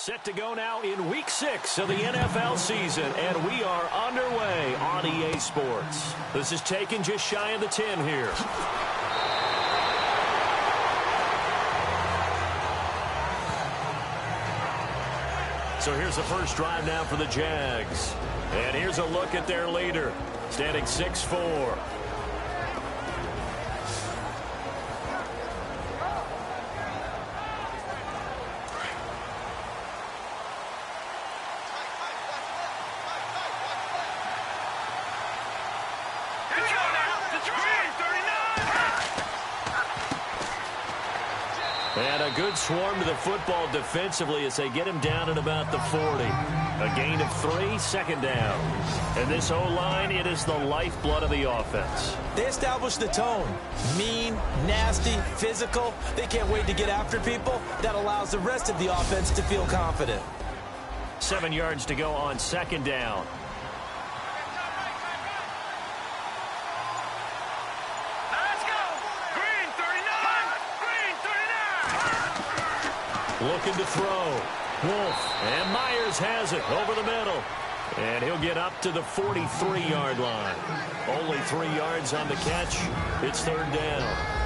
Set to go now in Week 6 of the NFL season, and we are underway on EA Sports. This is taken just shy of the 10 here. So here's the first drive now for the Jags. And here's a look at their leader, standing 6'4". And a good swarm to the football defensively as they get him down at about the 40. A gain of 3, second down. And this O-line, it is the lifeblood of the offense. They established the tone. Mean, nasty, physical. They can't wait to get after people. That allows the rest of the offense to feel confident. 7 yards to go on second down. Looking to throw. Wolf. And Myers has it over the middle. And he'll get up to the 43-yard line. Only 3 yards on the catch. It's third down.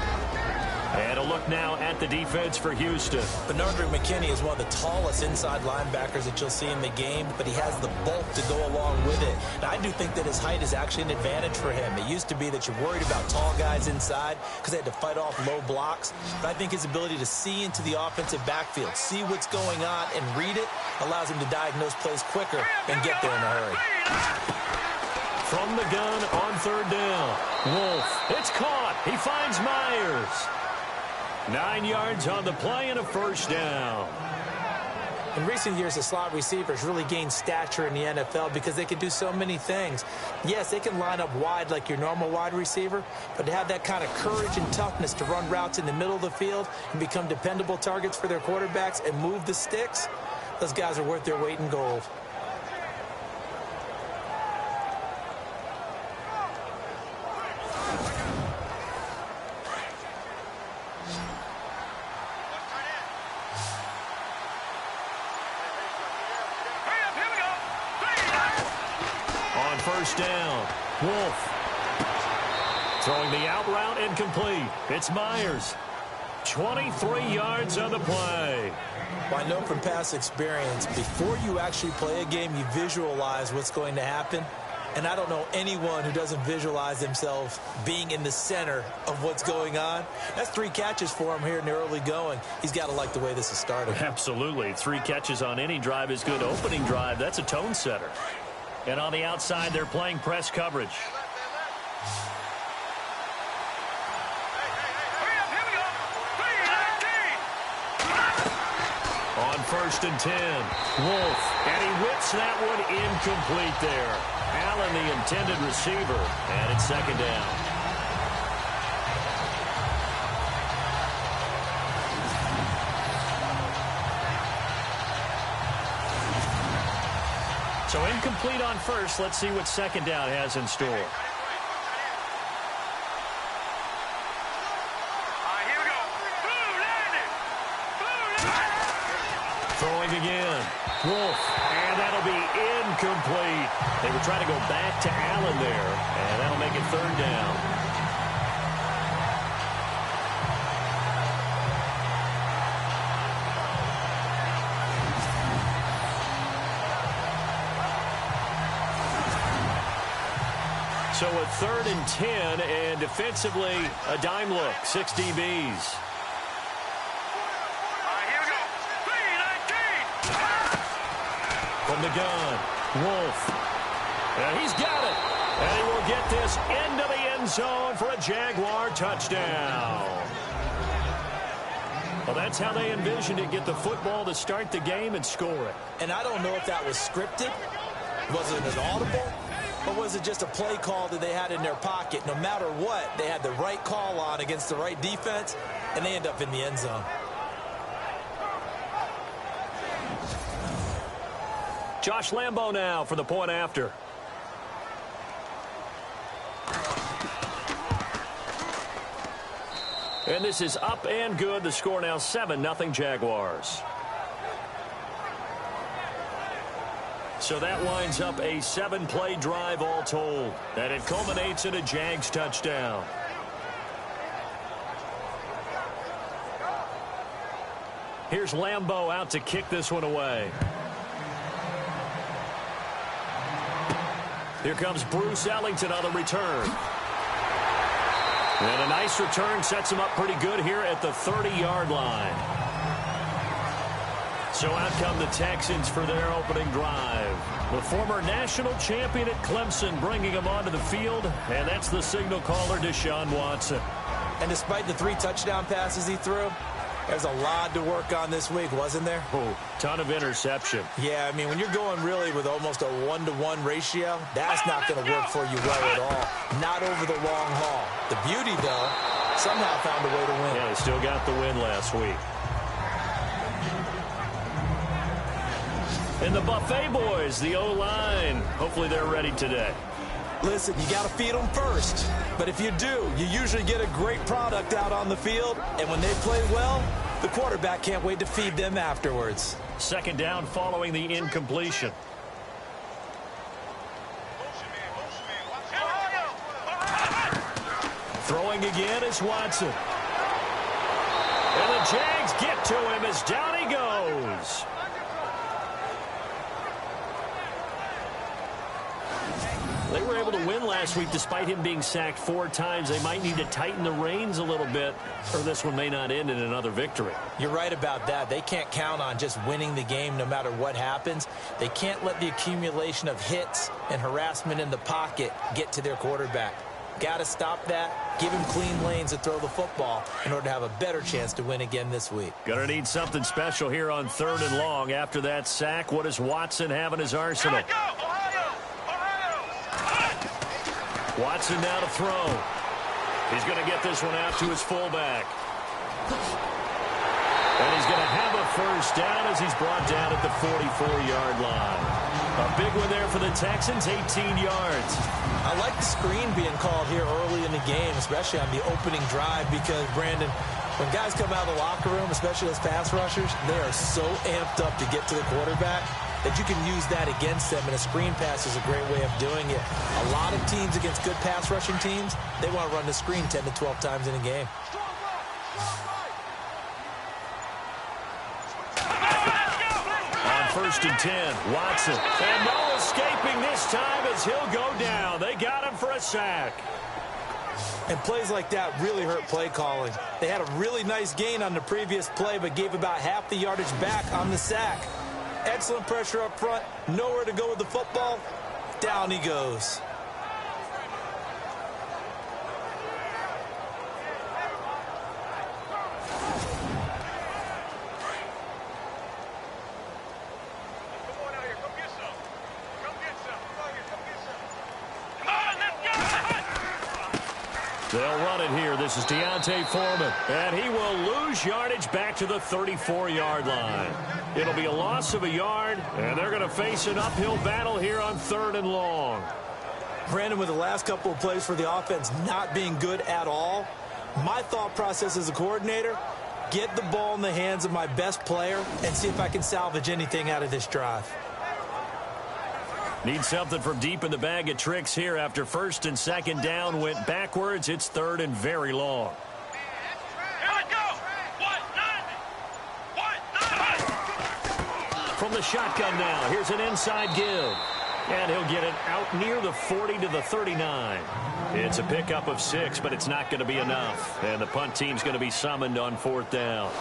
And a look now at the defense for Houston. Bernard McKinney is one of the tallest inside linebackers that you'll see in the game, but he has the bulk to go along with it. Now, I do think that his height is actually an advantage for him. It used to be that you're worried about tall guys inside because they had to fight off low blocks. But I think his ability to see into the offensive backfield, see what's going on, and read it allows him to diagnose plays quicker and get there in a hurry. From the gun on third down. Wolf. It's caught. He finds Myers. 9 yards on the play and a first down. In recent years, the slot receivers really gained stature in the NFL because they can do so many things. Yes, they can line up wide like your normal wide receiver, but to have that kind of courage and toughness to run routes in the middle of the field and become dependable targets for their quarterbacks and move the sticks, those guys are worth their weight in gold. First down. Wolf. Throwing the out route incomplete. It's Myers. 23 yards on the play. Well, I know from past experience, before you actually play a game, you visualize what's going to happen. And I don't know anyone who doesn't visualize themselves being in the center of what's going on. That's 3 catches for him here in the early going. He's got to like the way this is started. Absolutely. 3 catches on any drive is good. Opening drive, that's a tone setter. And on the outside, they're playing press coverage. On first and 10, Wolf. And he whips that one incomplete there. Allen, the intended receiver. And it's second down. So incomplete on first. Let's see what second down has in store. Here we go. Throwing again. Wolf. And that'll be incomplete. They were trying to go back to Allen there. And that'll make it third down. So a third and 10, and defensively, a dime look, 6 DBs. Here we go. 3-19. From the gun, Wolf. And he's got it. And he will get this into the end zone for a Jaguar touchdown. Well, that's how they envisioned it, get the football to start the game and score it. And I don't know if that was scripted. Was it an audible? Or was it just a play call that they had in their pocket? No matter what, they had the right call on against the right defense, and they end up in the end zone. Josh Lambo now for the point after. And this is up and good. The score now 7-0 Jaguars. So that winds up a 7-play drive all told. And it culminates in a Jags touchdown. Here's Lambeau out to kick this one away. Here comes Bruce Ellington on the return. And a nice return sets him up pretty good here at the 30-yard line. So out come the Texans for their opening drive. The former national champion at Clemson bringing him onto the field, and that's the signal caller, Deshaun Watson. And despite the 3 touchdown passes he threw, there's a lot to work on this week, wasn't there? Oh, ton of interception. Yeah, I mean, when you're going really with almost a 1-to-1 ratio, that's not going to work for you well at all. Not over the long haul. The beauty, though, somehow found a way to win. Yeah, they still got the win last week. And the Buffet boys, the O-line, hopefully they're ready today. Listen, you got to feed them first. But if you do, you usually get a great product out on the field. And when they play well, the quarterback can't wait to feed them afterwards. Second down following the incompletion. Throwing again is Watson. And the Jags get to him as down he goes. They were able to win last week despite him being sacked 4 times. They might need to tighten the reins a little bit, or this one may not end in another victory. You're right about that. They can't count on just winning the game no matter what happens. They can't let the accumulation of hits and harassment in the pocket get to their quarterback. Got to stop that. Give him clean lanes to throw the football in order to have a better chance to win again this week. Gonna need something special here on 3rd and long. After that sack, what does Watson have in his arsenal? Watson now to throw. He's going to get this one out to his fullback. And he's going to have a first down as he's brought down at the 44-yard line. A big one there for the Texans, 18 yards. I like the screen being called here early in the game, especially on the opening drive, because, Brandon, when guys come out of the locker room, especially those pass rushers, they are so amped up to get to the quarterback that you can use that against them, and a screen pass is a great way of doing it. A lot of teams against good pass rushing teams, they want to run the screen 10 to 12 times in a game. On 1st and 10, Watson. And no escaping this time as he'll go down. They got him for a sack. And plays like that really hurt play calling. They had a really nice gain on the previous play, but gave about half the yardage back on the sack. Excellent pressure up front. Nowhere to go with the football. Down he goes. They'll run it here. This is Deontay Foreman. And he will lose yardage back to the 34-yard line. It'll be a loss of a yard, and they're going to face an uphill battle here on 3rd and long. Brandon, with the last couple of plays for the offense not being good at all, my thought process as a coordinator, get the ball in the hands of my best player and see if I can salvage anything out of this drive. Need something from deep in the bag of tricks here after 1st and 2nd down went backwards. It's 3rd and very long. From the shotgun now, here's an inside give. And he'll get it out near the 40 to the 39. It's a pickup of 6, but it's not going to be enough. And the punt team's going to be summoned on 4th down.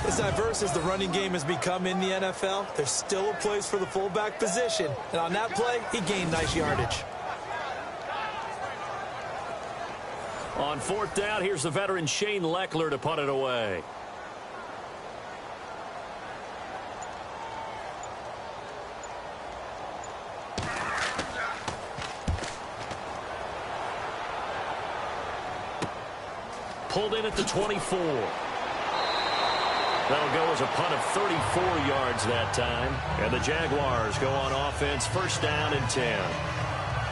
As diverse as the running game has become in the NFL, there's still a place for the fullback position. And on that play, he gained nice yardage. On 4th down, here's the veteran Shane Leckler to punt it away. Pulled in at the 24. That'll go as a punt of 34 yards that time. And the Jaguars go on offense, 1st down and 10.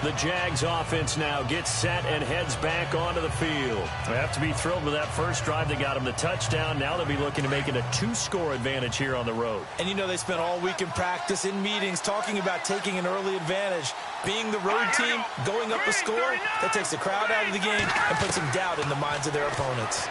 The Jags offense now gets set and heads back onto the field. They have to be thrilled with that first drive. They got them the touchdown. Now they'll be looking to make it a 2-score advantage here on the road. And you know they spent all week in practice, in meetings, talking about taking an early advantage. Being the road team, going up a score, that takes the crowd out of the game and puts some doubt in the minds of their opponents.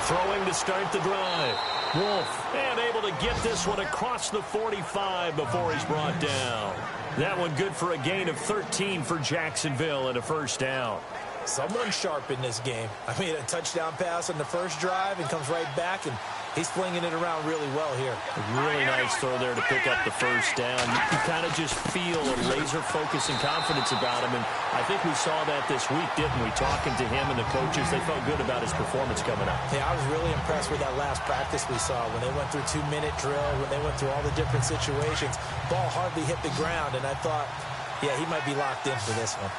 Throwing to start the drive. Wolf, and able to get this one across the 45 before he's brought down. That one good for a gain of 13 for Jacksonville and a first down. Someone sharp in this game. I mean, a touchdown pass on the first drive and comes right back, and he's flinging it around really well here. A really nice throw there to pick up the first down. You kind of just feel a laser focus and confidence about him, and I think we saw that this week, didn't we? Talking to him and the coaches, they felt good about his performance coming up. Yeah, I was really impressed with that last practice we saw when they went through 2-minute drill, when they went through all the different situations. Ball hardly hit the ground, and I thought, yeah, he might be locked in for this one.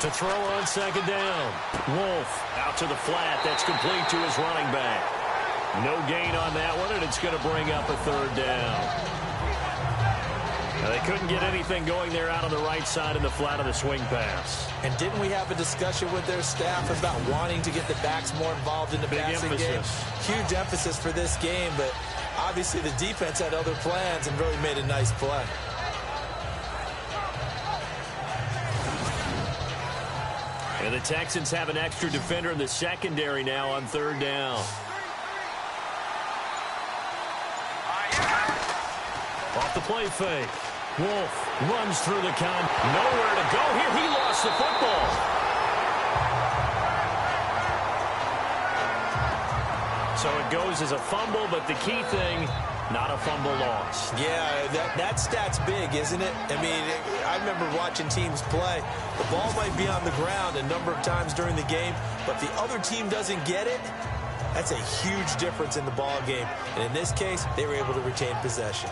To throw on second down. Wolf out to the flat. That's complete to his running back. No gain on that one, and it's going to bring up a third down. Now, they couldn't get anything going there out on the right side in the flat of the swing pass. And didn't we have a discussion with their staff about wanting to get the backs more involved in the passing game? Huge emphasis for this game, but obviously the defense had other plans and really made a nice play. And the Texans have an extra defender in the secondary now on third down. Off the play fake. Wolf runs through the count. Nowhere to go here. He lost the football. So it goes as a fumble, but the key thing, not a fumble loss. Yeah, that stat's big, isn't it? I mean, I remember watching teams play. The ball might be on the ground a number of times during the game, but the other team doesn't get it. That's a huge difference in the ball game. And in this case, they were able to retain possession.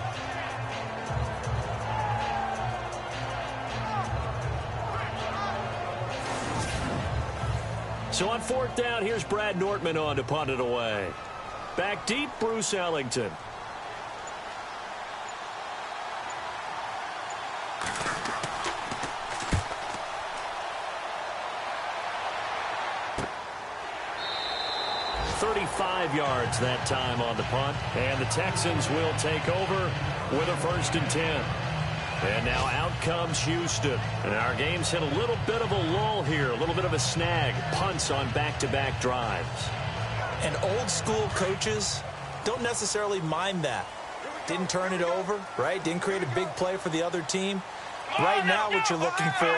So on fourth down, here's Brad Nortman on to punt it away. Back deep, Bruce Ellington. Yards that time on the punt, and the Texans will take over with a 1st and 10. And now out comes Houston. And our game's hit a little bit of a lull here, a little bit of a snag. Punts on back-to-back drives. And old school coaches don't necessarily mind that. Didn't turn it over, right? Didn't create a big play for the other team. Right now what you're looking for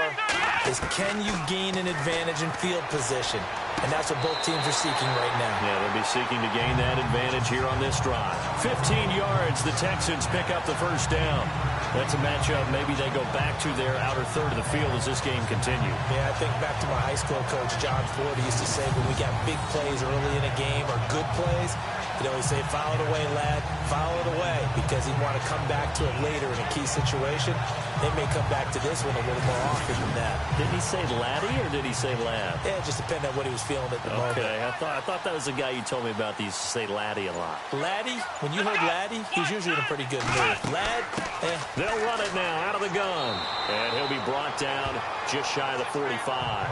is, can you gain an advantage in field position? And that's what both teams are seeking right now. Yeah, they'll be seeking to gain that advantage here on this drive. 15 yards, the Texans pick up the first down. That's a matchup. Maybe they go back to their outer third of the field as this game continues. Yeah, I think back to my high school coach, John Ford. He used to say when we got big plays early in a game or good plays, he'd always say, foul it away, lad, foul it away, because he'd want to come back to it later in a key situation. They may come back to this one a little more often than that. Did he say laddie or did he say lad? Yeah, it just depended on what he was feeling at the moment. Okay, I thought that was the guy you told me about. He used to say laddie a lot. Laddie, when you heard laddie, he's usually in a pretty good mood. Lad, They'll run it now out of the gun. And he'll be brought down just shy of the 45.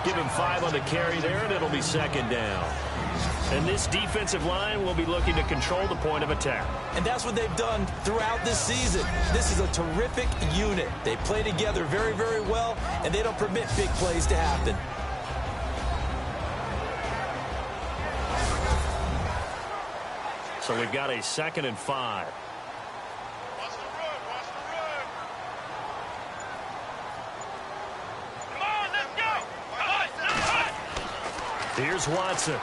Give him 5 on the carry there, and it'll be second down. And this defensive line will be looking to control the point of attack. And that's what they've done throughout this season. This is a terrific unit. They play together very, very well, and they don't permit big plays to happen. So we've got a 2nd and 5. Watch the run, watch the run. Come on, let's go. Here's Watson.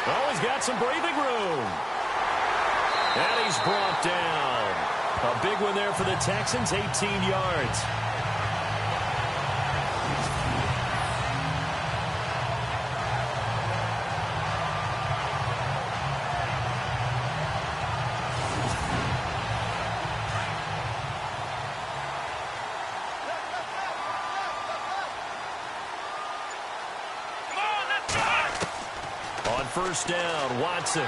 Oh, he's got some breathing room. And he's brought down. A big one there for the Texans, 18 yards. First down, Watson.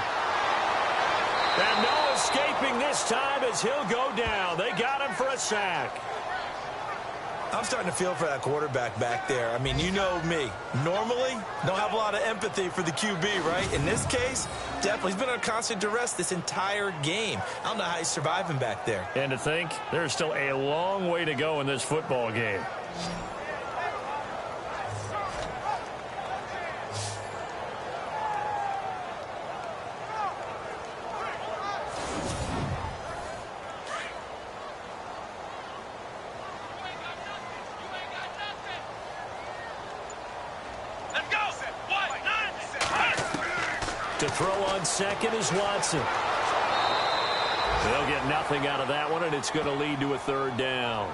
And no escaping this time as he'll go down. They got him for a sack. I'm starting to feel for that quarterback back there. I mean, you know me. Normally, don't have a lot of empathy for the QB, right? In this case, definitely. He's been under constant duress this entire game. I don't know how he's surviving back there. And to think, there's still a long way to go in this football game. To throw on second is Watson. They'll get nothing out of that one, and it's going to lead to a third down.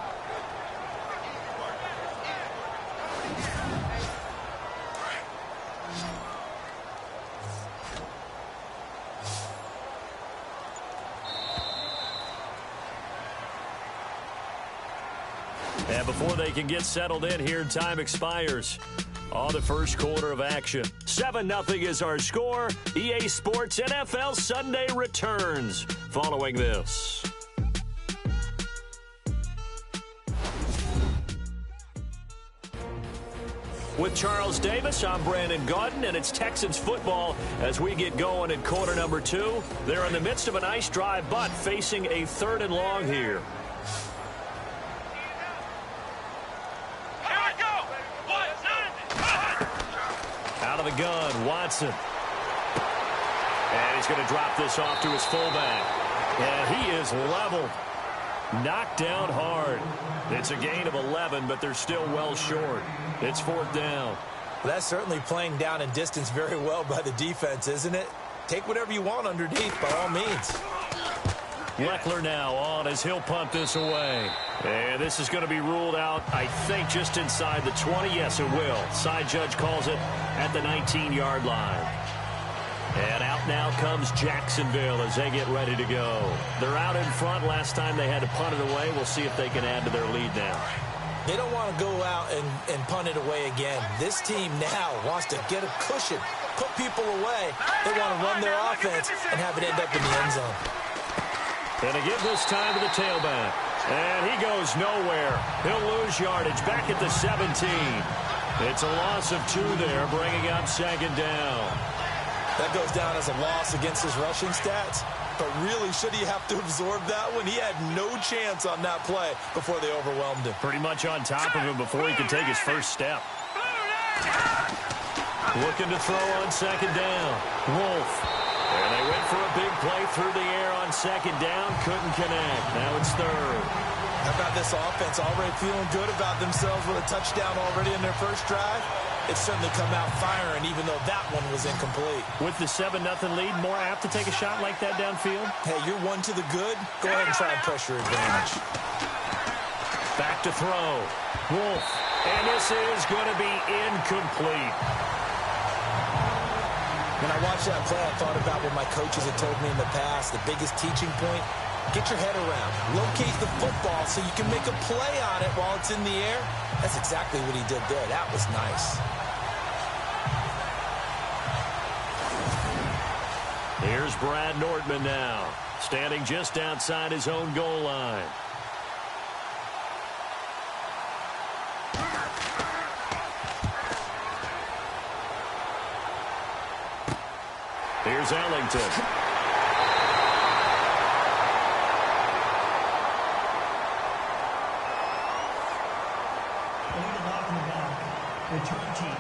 And before they can get settled in here, time expires on the first quarter of action. 7-0 is our score. EA Sports NFL Sunday returns following this. With Charles Davis, I'm Brandon Gaudin, and it's Texans football as we get going in quarter number 2. They're in the midst of a nice drive, but facing a 3rd and long here. Out of the gun, Watson. And he's going to drop this off to his fullback. And he is leveled. Knocked down hard. It's a gain of 11, but they're still well short. It's 4th down. Well, that's certainly playing down in distance very well by the defense, isn't it? Take whatever you want underneath, by all means. Leckler now on as he'll punt this away. And this is going to be ruled out, I think, just inside the 20. Yes, it will. Side judge calls it at the 19-yard line. And out now comes Jacksonville as they get ready to go. They're out in front. Last time they had to punt it away. We'll see if they can add to their lead now. They don't want to go out and punt it away again. This team now wants to get a cushion, put people away. They want to run their offense and have it end up in the end zone. And to give this time to the tailback. And he goes nowhere. He'll lose yardage back at the 17. It's a loss of 2 there, bringing up 2nd down. That goes down as a loss against his rushing stats. But really, should he have to absorb that one? He had no chance on that play before they overwhelmed him. Pretty much on top of him before he could take his first step. Looking to throw on 2nd down. Wolf. And they went for a big play through the air on 2nd down. Couldn't connect. Now it's 3rd. How about this offense already feeling good about themselves with a touchdown already in their first drive? It's certainly come out firing, even though that one was incomplete. With the 7-0 lead, more apt to take a shot like that downfield? Hey, you're 1 to the good. Go ahead and try and pressure advantage. Back to throw. Wolf. And this is going to be incomplete. When I watched that play, I thought about what my coaches had told me in the past. The biggest teaching point, get your head around. Locate the football so you can make a play on it while it's in the air. That's exactly what he did there. That was nice. Here's Brad Nordman now, standing just outside his own goal line. Here's Ellington. Return team.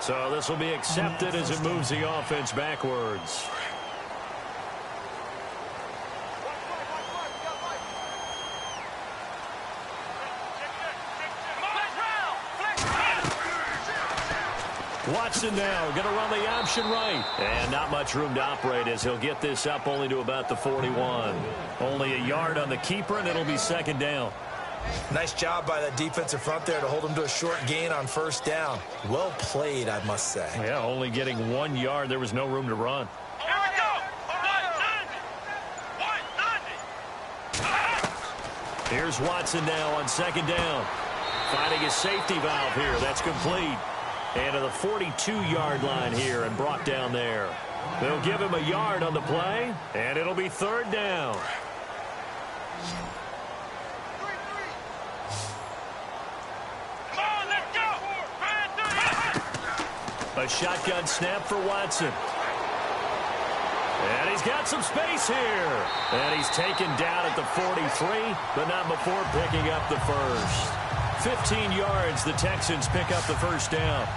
So this will be accepted as it moves the offense backwards. Watson now going to run the option right. And not much room to operate as he'll get this up only to about the 41. Only a yard on the keeper, and it'll be 2nd down. Nice job by that defensive front there to hold him to a short gain on 1st down. Well played, I must say. Yeah, only getting 1 yard. There was no room to run. Here we go. 190. Here's Watson now on 2nd down. Finding his safety valve here. That's complete. And to the 42-yard line here and brought down there. They'll give him a yard on the play, and it'll be third down. Come on, let's go. A shotgun snap for Watson. And he's got some space here. And he's taken down at the 43, but not before picking up the first. 15 yards, the Texans pick up the first down.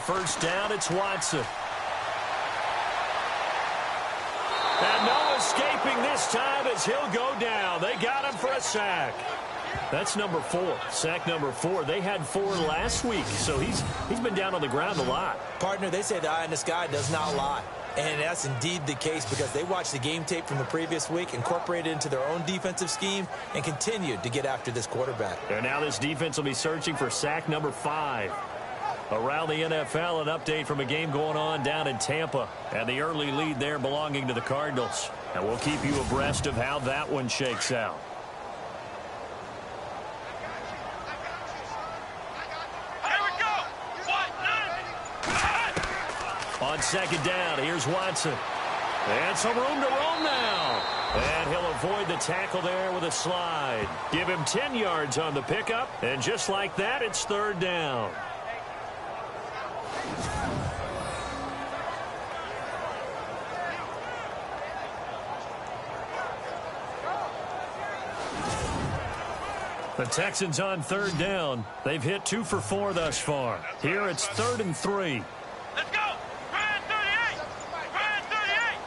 First down, it's Watson. And no escaping this time as he'll go down. They got him for a sack. That's number 4. Sack number 4. They had 4 last week, so he's been down on the ground a lot. Partner, they say the eye in the sky does not lie. And that's indeed the case because they watched the game tape from the previous week, incorporated it into their own defensive scheme, and continued to get after this quarterback. And now this defense will be searching for sack number 5. Around the NFL, an update from a game going on down in Tampa. And the early lead there belonging to the Cardinals. And we'll keep you abreast of how that one shakes out. Here we go. On second down, here's Watson. And some room to roam now. And he'll avoid the tackle there with a slide. Give him 10 yards on the pickup. And just like that, it's third down. The Texans on third down. They've hit 2 for 4 thus far. Here it's 3rd and 3. Let's go. Brand 38. Brand 38.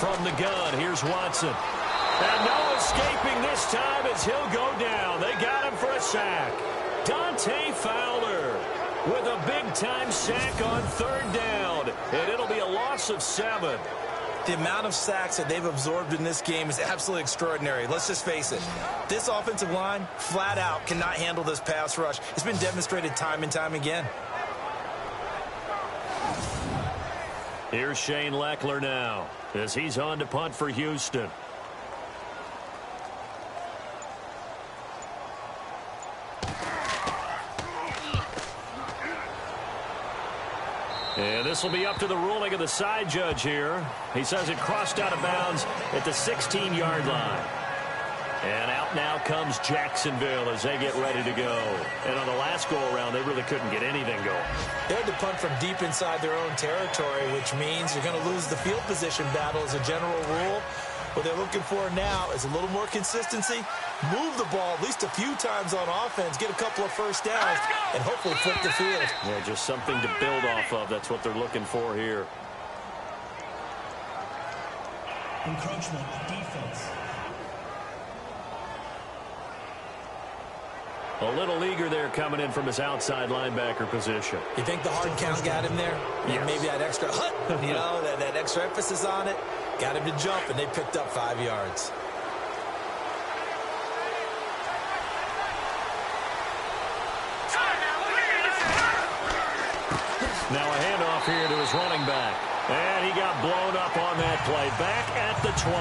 From the gun, here's Watson. And no escaping this time as he'll go down. They got him for a sack. Dante Fowler with a big-time sack on third down. And it'll be a loss of 7. The amount of sacks that they've absorbed in this game is absolutely extraordinary. Let's just face it. This offensive line, flat out, cannot handle this pass rush. It's been demonstrated time and time again. Here's Shane Leckler now as he's on to punt for Houston. And this will be up to the ruling of the side judge here. He says it crossed out of bounds at the 16-yard line. And out now comes Jacksonville as they get ready to go. And on the last go-around, they really couldn't get anything going. They had to punt from deep inside their own territory, which means you're going to lose the field position battle as a general rule. What they're looking for now is a little more consistency, move the ball at least a few times on offense, get a couple of first downs, and hopefully flip the field. Yeah, just something to build off of. That's what they're looking for here. Encroachment defense. A little eager there coming in from his outside linebacker position. You think the hard count got him there? Yes. Maybe that extra hut, you know, that extra emphasis on it, got him to jump, and they picked up 5 yards. Now a handoff here to his running back. And he got blown up on that play. Back at the 20.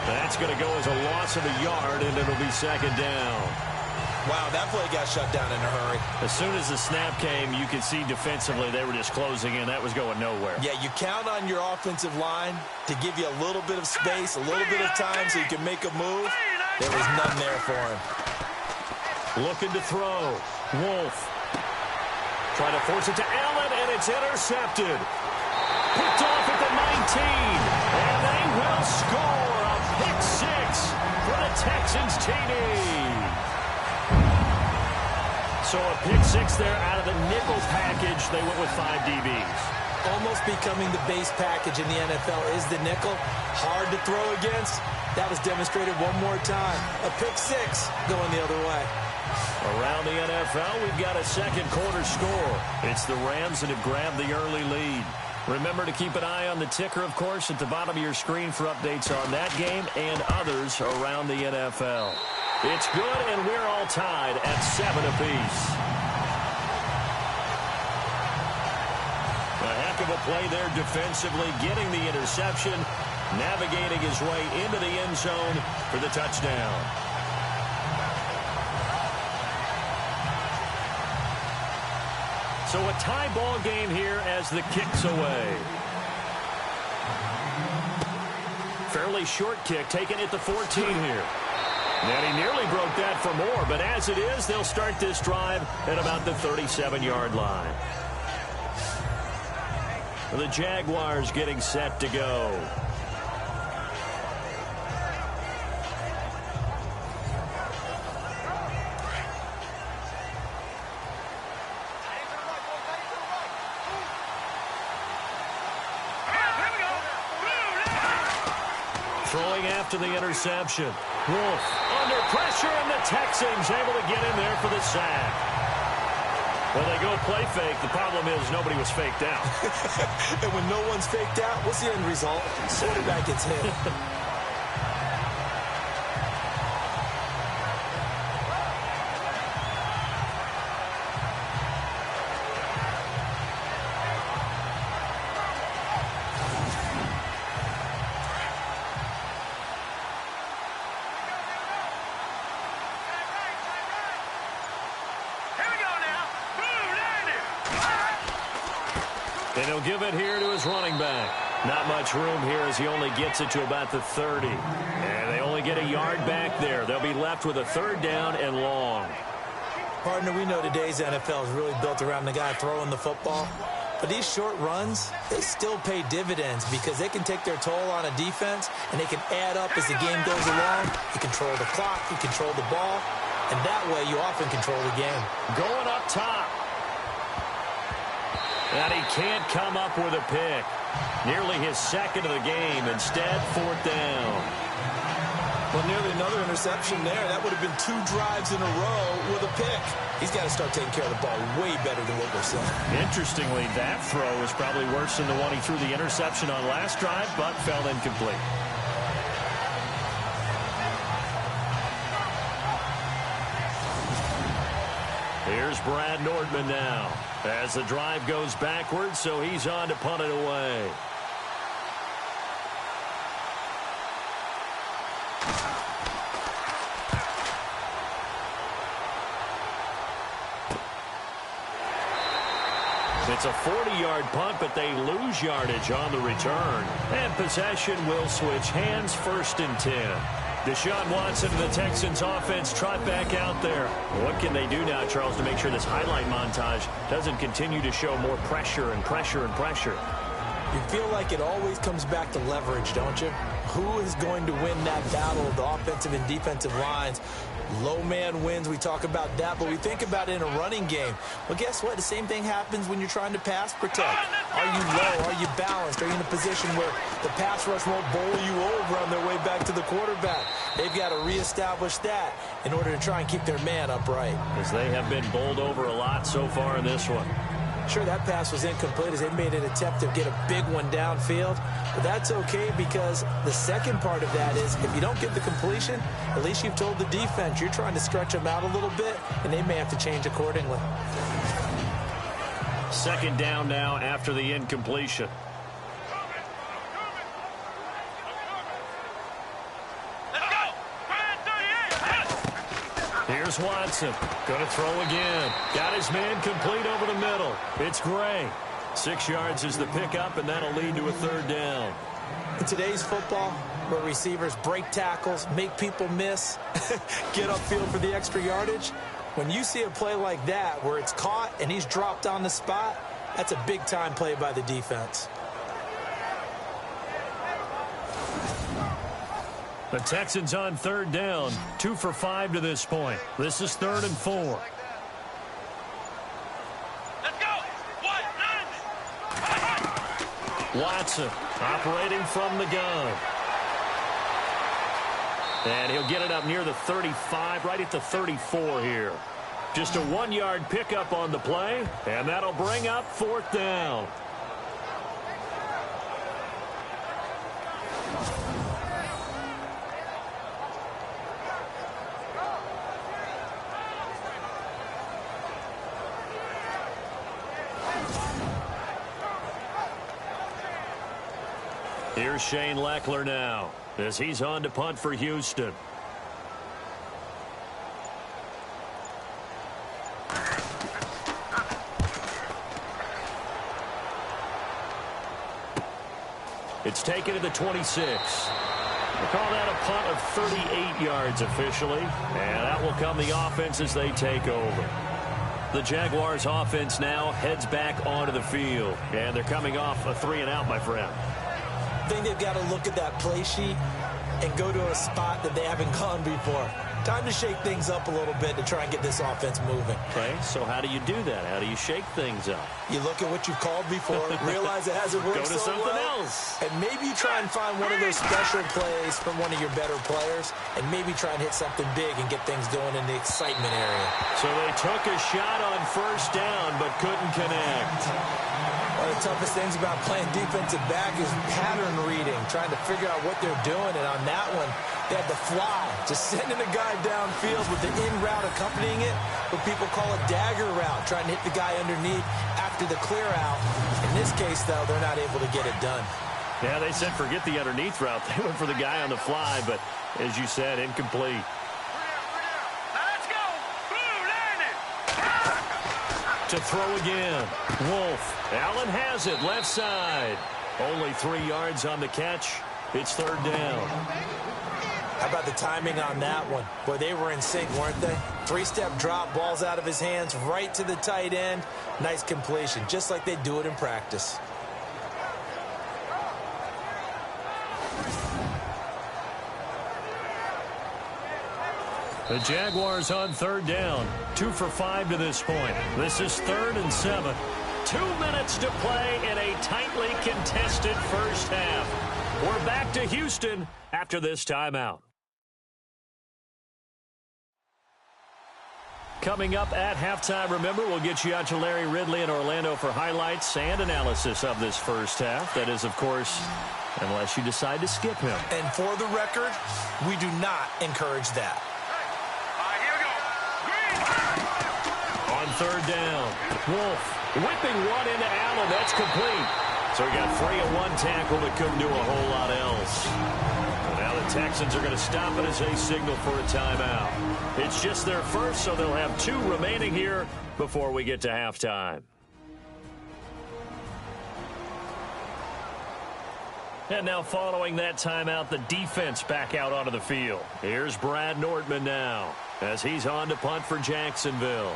That's going to go as a loss of a yard, and it'll be second down. Wow, that play got shut down in a hurry. As soon as the snap came, you could see defensively they were just closing in. That was going nowhere. Yeah, you count on your offensive line to give you a little bit of space, a little bit of time so you can make a move. There was none there for him. Looking to throw. Wolf. Trying to force it to Allen, and it's intercepted. Picked off at the 19. And they will score a pick 6 for the Texans TD. So a pick 6 there out of the nickel package. They went with 5 DBs. Almost becoming the base package in the NFL is the nickel. Hard to throw against, That was demonstrated one more time. A pick six going the other way. Around the NFL, we've got a second quarter score. It's the Rams that have grabbed the early lead. Remember to keep an eye on the ticker, of course, at the bottom of your screen for updates on that game and others around the NFL. It's good, and we're all tied at 7 apiece. A heck of a play there defensively, getting the interception, navigating his way into the end zone for the touchdown. So a tie ball game here as the kick's away. Fairly short kick, taken at the 14 here. And he nearly broke that for more, but as it is, they'll start this drive at about the 37-yard line. The Jaguars getting set to go. Throwing after the interception. Wolf under pressure, and the Texans able to get in there for the sack. Well, they go play fake. The problem is nobody was faked out. And when no one's faked out, what's the end result? Quarterback gets hit. And he'll give it here to his running back. Not much room here as he only gets it to about the 30. And they only get a yard back there. They'll be left with a third down and long. Partner, we know today's NFL is really built around the guy throwing the football. But these short runs, they still pay dividends because they can take their toll on a defense and they can add up as the game goes along. You control the clock, you control the ball, and that way you often control the game. Going up top. And he can't come up with a pick. Nearly his second of the game. Instead, fourth down. Well, nearly another interception there. That would have been 2 drives in a row with a pick. He's got to start taking care of the ball way better than what we're seeing. Interestingly, that throw was probably worse than the one he threw the interception on last drive, but fell incomplete. Here's Brad Nordman now as the drive goes backwards, so he's on to punt it away. It's a 40-yard punt, but they lose yardage on the return. And possession will switch hands, 1st and 10. Deshaun Watson and the Texans offense trot back out there. What can they do now, Charles, to make sure this highlight montage doesn't continue to show more pressure and pressure and pressure? You feel like it always comes back to leverage, don't you? Who is going to win that battle of the offensive and defensive lines? Low man wins. We talk about that, but we think about it in a running game. Well, guess what? The same thing happens when you're trying to pass protect. Are you low? Are you balanced? Are you in a position where the pass rush won't bowl you over on their way back to the quarterback? They've got to reestablish that in order to try and keep their man upright. As they have been bowled over a lot so far in this one. Sure, that pass was incomplete as they made an attempt to get a big one downfield. But that's okay because the second part of that is if you don't get the completion, at least you've told the defense you're trying to stretch them out a little bit, and they may have to change accordingly. Second down now after the incompletion. Here's Watson. Going to throw again. Got his man complete over the middle. It's Gray. 6 yards is the pickup, and that'll lead to a third down. In today's football, where receivers break tackles, make people miss, get upfield for the extra yardage, when you see a play like that where it's caught and he's dropped on the spot, that's a big-time play by the defense. The Texans on third down, 2 for 5 to this point. This is 3rd and 4. Let's go. Watson operating from the gun. And he'll get it up near the 35, right at the 34 here. Just a 1-yard pickup on the play, and that'll bring up 4th down. Here's Shane Leckler now as he's on to punt for Houston. It's taken to the 26. We'll call that a punt of 38 yards officially, and that will come the offense as they take over. The Jaguars offense now heads back onto the field, and they're coming off a 3-and-out, my friend. I think they've got to look at that play sheet and go to a spot that they haven't gone before. Time to shake things up a little bit to try and get this offense moving. Okay, so how do you do that? How do you shake things up? You look at what you've called before, realize it hasn't worked Go to so something well, else. and maybe you try and find one of those special plays from one of your better players, and maybe try and hit something big and get things going in the excitement area. So they took a shot on 1st down, but couldn't connect. One of the toughest things about playing defensive back is pattern reading, trying to figure out what they're doing. And on that one, they had the fly, just sending a guy downfield with the in route accompanying it, what people call a dagger route, trying to hit the guy underneath after the clear out. In this case, though, they're not able to get it done. Yeah, they said forget the underneath route. They went for the guy on the fly, but as you said, incomplete. Let's go. Blue, land it. To throw again. Wolf. Allen has it left side. Only 3 yards on the catch. It's 3rd down. How about the timing on that one? Boy, they were in sync, weren't they? 3-step drop, balls out of his hands, right to the tight end. Nice completion, just like they do it in practice. The Jaguars on 3rd down. 2 for 5 to this point. This is 3rd and 7. 2 minutes to play in a tightly contested first half. We're back to Houston after this timeout. Coming up at halftime, remember, we'll get you out to Larry Ridley in Orlando for highlights and analysis of this first half. That is, of course, unless you decide to skip him. And for the record, we do not encourage that. On 3rd down, Wolf whipping one into Allen. That's complete. So we got 3 and 1 tackle that couldn't do a whole lot else. And now the Texans are going to stop it as they signal for a timeout. It's just their first, so they'll have 2 remaining here before we get to halftime. And now following that timeout, the defense back out onto the field. Here's Brad Nordman now as he's on to punt for Jacksonville.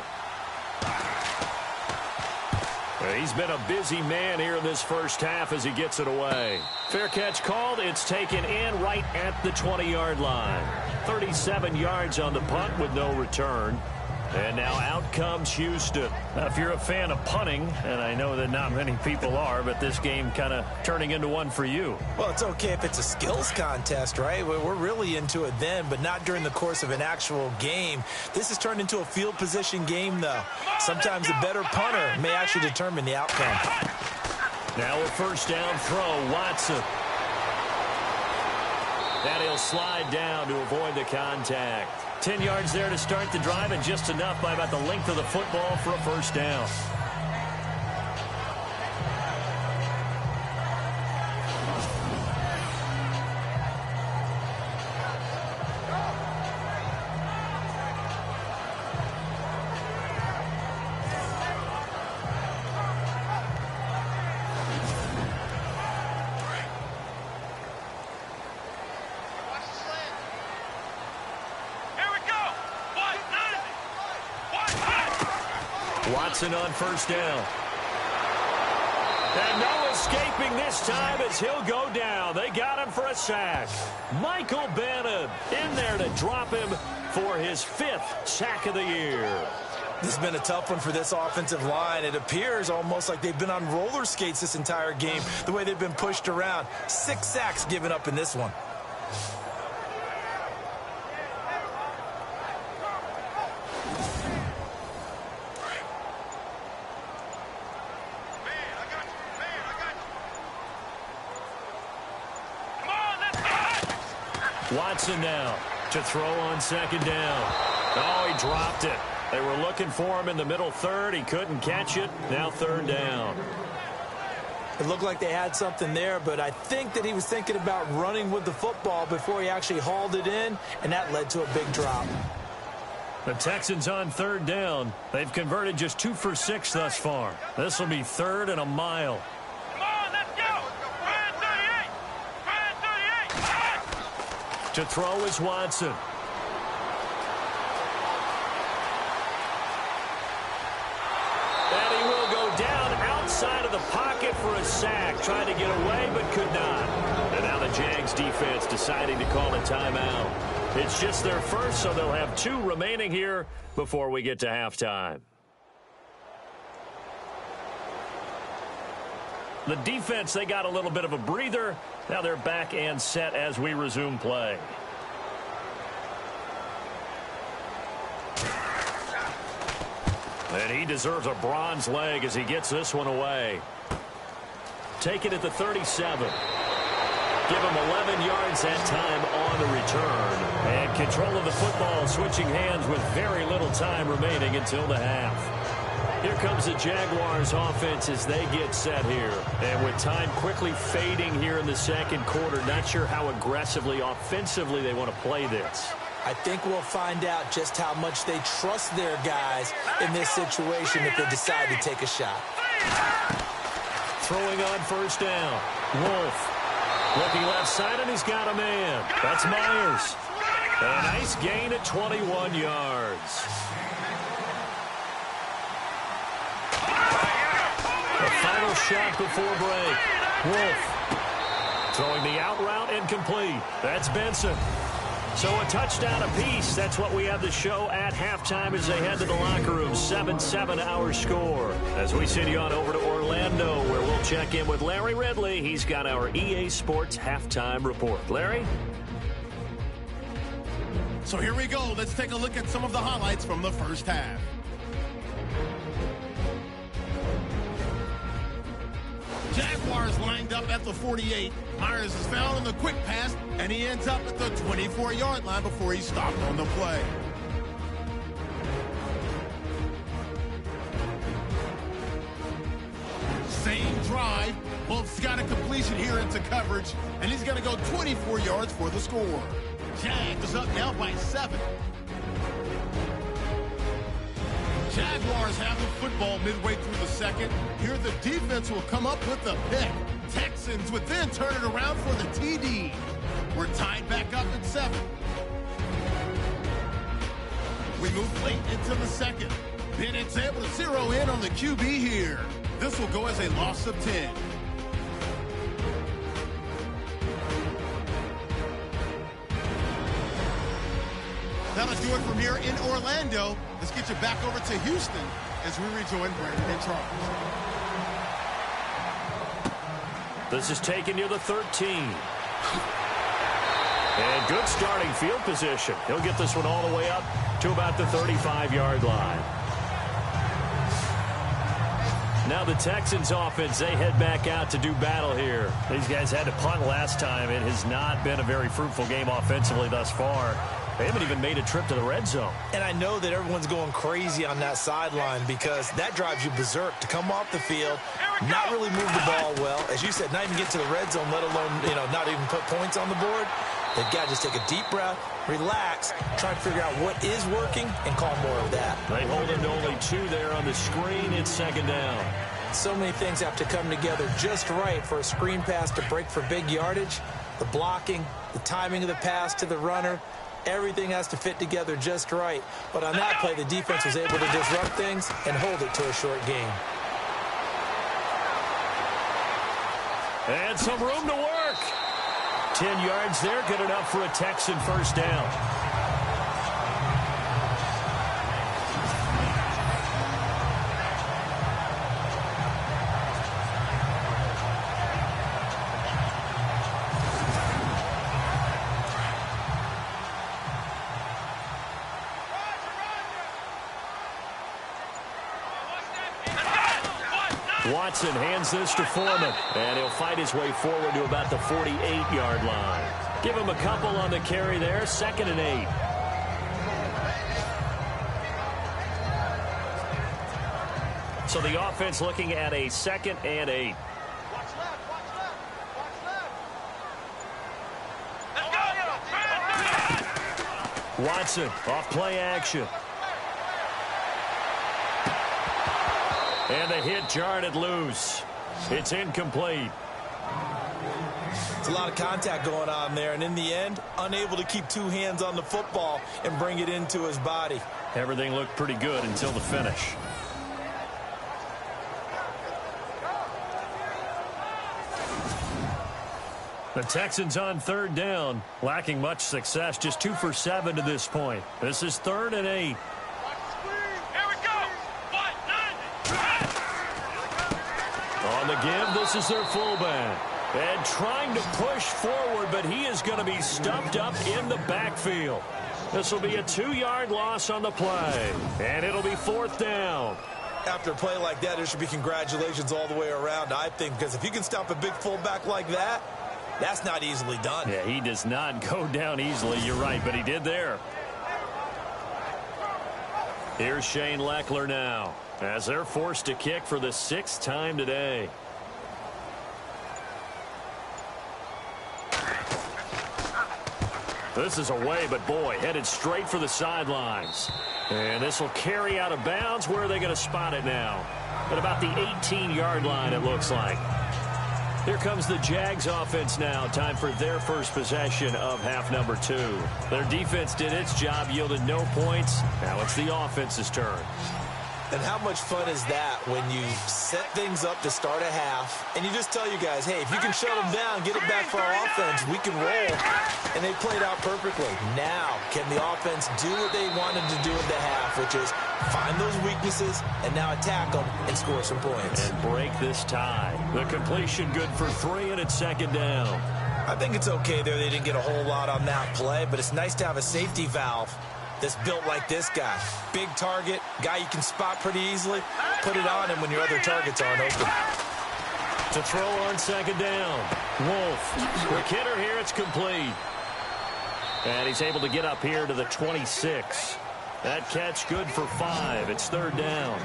He's been a busy man here in this first half as he gets it away. Fair catch called. It's taken in right at the 20-yard line. 37 yards on the punt with no return. And now out comes Houston. Now, if you're a fan of punting, and I know that not many people are, but this game kind of turning into one for you. Well, it's okay if it's a skills contest, right? We're really into it then, but not during the course of an actual game. This has turned into a field position game, though. Sometimes a better punter may actually determine the outcome. Now a 1st down throw, Watson. And he'll slide down to avoid the contact. 10 yards there to start the drive, and just enough by about the length of the football for a 1st down. Watson on 1st down. And no escaping this time as he'll go down. They got him for a sack. Michael Bannon in there to drop him for his 5th sack of the year. This has been a tough one for this offensive line. It appears almost like they've been on roller skates this entire game, the way they've been pushed around. 6 sacks given up in this one. Watson now to throw on second down. Oh, he dropped it. They were looking for him in the middle third. He couldn't catch it. Now third down. It looked like they had something there, but I think that he was thinking about running with the football before he actually hauled it in, and that led to a big drop. The Texans on third down. They've converted just 2 for 6 thus far. This will be third and a mile. Come on, let's go. Ryan 38. Ryan 38. To throw is Watson. And he will go down outside of the pocket for a sack. Trying to get away, but could not. And now the Jags defense deciding to call a timeout. It's just their first, so they'll have 2 remaining here before we get to halftime. The defense, they got a little bit of a breather. Now they're back and set as we resume play. And he deserves a bronze leg as he gets this one away. Take it at the 37. Give him 11 yards that time on the return. And control of the football switching hands with very little time remaining until the half. Here comes the Jaguars offense as they get set here. And with time quickly fading here in the second quarter, not sure how aggressively, offensively they want to play this. I think we'll find out just how much they trust their guys in this situation if they decide to take a shot. Throwing on first down. Wolf. Looking left side, and he's got a man. That's Myers. A nice gain at 21 yards. The final shot before break. Wolf. Throwing the out route incomplete. That's Benson. So a touchdown apiece. That's what we have to show at halftime as they head to the locker room. 7-7 our score. As we send you on over to Orlando, where we'll check in with Larry Ridley. He's got our EA Sports halftime report. Larry? So here we go. Let's take a look at some of the highlights from the first half. Jaguars lined up at the 48. Myers is found on the quick pass, and he ends up at the 24-yard line before he stopped on the play. Same drive. Wolf's got a completion here into coverage, and he's going to go 24 yards for the score. Jags is up now by 7. Jaguars have the football midway through the second. Here the defense will come up with the pick. Texans would then turn it around for the TD. We're tied back up at 7. We move late into the second. Bennett's able to zero in on the QB here. This will go as a loss of 10. That'll do it from here in Orlando. Let's get you back over to Houston as we rejoin Brandon and Charles. This is taken near the 13. And good starting field position. He'll get this one all the way up to about the 35-yard line. Now the Texans offense, they head back out to do battle here. These guys had to punt last time. It has not been a very fruitful game offensively thus far. They haven't even made a trip to the red zone. And I know that everyone's going crazy on that sideline because that drives you berserk to come off the field, not really move the ball well. As you said, not even get to the red zone, let alone, not even put points on the board. They've got to just take a deep breath, relax, try and figure out what is working, and call more of that. They hold him to only 2 there on the screen. It's second down. So many things have to come together just right for a screen pass to break for big yardage. The blocking, the timing of the pass to the runner, everything has to fit together just right. But on that play, the defense was able to disrupt things and hold it to a short game. And some room to work. 10 yards there, good enough for a Texan first down. Watson hands this to Foreman, and he'll fight his way forward to about the 48-yard line. Give him a couple on the carry there. 2nd and 8. So the offense looking at a 2nd and 8. Watson off play action. And the hit jarred it loose. It's incomplete. It's a lot of contact going on there, and in the end, unable to keep 2 hands on the football and bring it into his body. Everything looked pretty good until the finish. The Texans on 3rd down, lacking much success, just 2 for 7 to this point. This is 3rd and 8. Here we go. On the give, this is their fullback. And trying to push forward, but he is going to be stuffed up in the backfield. This will be a 2-yard loss on the play, and it'll be 4th down. After a play like that, there should be congratulations all the way around, I think, because if you can stop a big fullback like that, that's not easily done. Yeah, he does not go down easily, you're right, but he did there. Here's Shane Leckler now, as they're forced to kick for the 6th time today. This is away, but boy, headed straight for the sidelines. And this will carry out of bounds. Where are they going to spot it now? At about the 18-yard line, it looks like. Here comes the Jags offense now. Time for their first possession of half number 2. Their defense did its job, yielded no points. Now it's the offense's turn. And how much fun is that when you set things up to start a half and you just tell you guys, hey, if you can shut them down, get it back for our offense, we can roll. And they played out perfectly. Now, can the offense do what they wanted to do in the half, which is find those weaknesses and now attack them and score some points. And break this tie. The completion good for 3, and it's 2nd down. I think it's okay there. They didn't get a whole lot on that play, but it's nice to have a safety valve that's built like this guy. Big target, guy you can spot pretty easily. Put it on him when your other targets aren't open. To throw on 2nd down. Wolf. Quick hitter here. It's complete. And he's able to get up here to the 26. That catch good for 5. It's 3rd down.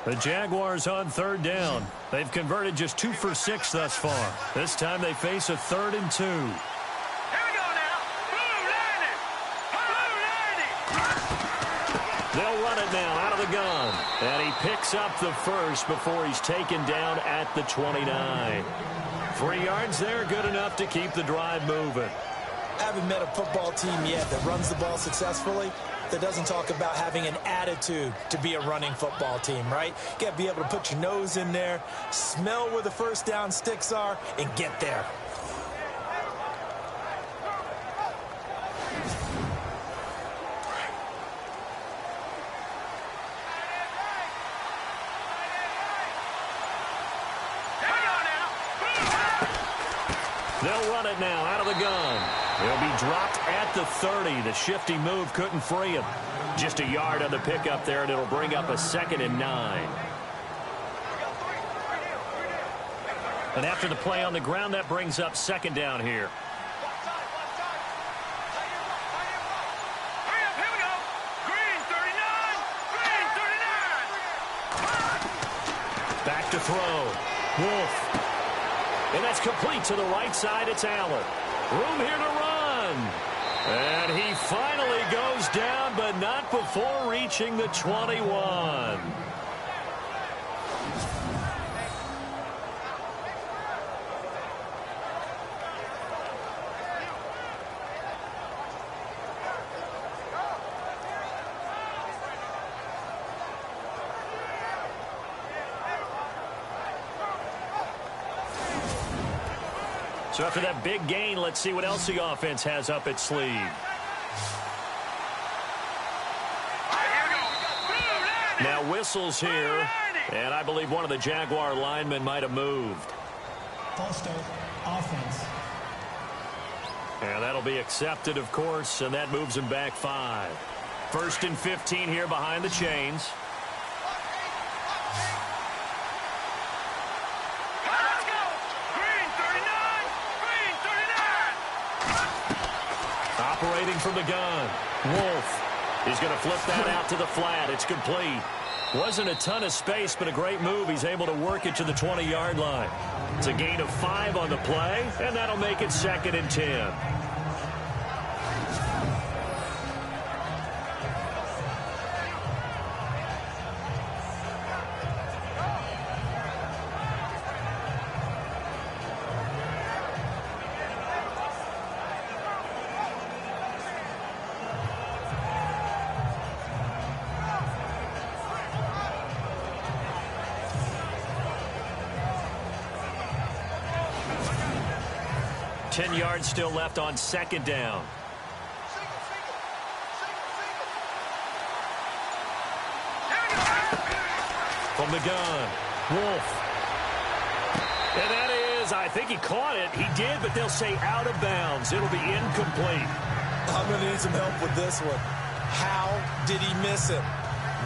The Jaguars on 3rd down. They've converted just 2 for 6 thus far. This time they face a 3rd and 2. Here we go now. Blue landing. Blue landing. They'll run it now out of the gun. And he picks up the first before he's taken down at the 29. 3 yards there, good enough to keep the drive moving. I haven't met a football team yet that runs the ball successfully that doesn't talk about having an attitude to be a running football team, right? You got to be able to put your nose in there, smell where the first down sticks are, and get there. They'll run it now out of the gun. He'll be dropped at the 30. The shifty move couldn't free him. Just a yard on the pickup there, and it'll bring up a 2nd and 9. And after the play on the ground, that brings up 2nd down here. Hurry up, here we go. Green 39. Green 39. Back to throw. Wolf. And that's complete to the right side. It's Allen. Room here to run. And he finally goes down, but not before reaching the 21. So after that big gain, let's see what else the offense has up its sleeve. All right, here we go. Blue landing. Now whistles here, and I believe one of the Jaguar linemen might have moved. False start, offense. And that'll be accepted, of course, and that moves him back 5. 1st and 15 here behind the chains. Let's go! Green 39! Green 39! Operating from the gun. Wolf. He's going to flip that out to the flat. It's complete. Wasn't a ton of space, but a great move. He's able to work it to the 20-yard line. It's a gain of 5 on the play, and that'll make it 2nd and 10. Yards still left on 2nd down. From the gun, Wolf. And that is, I think he caught it. He did, but they'll say out of bounds. It'll be incomplete. I'm going to need some help with this one. How did he miss him?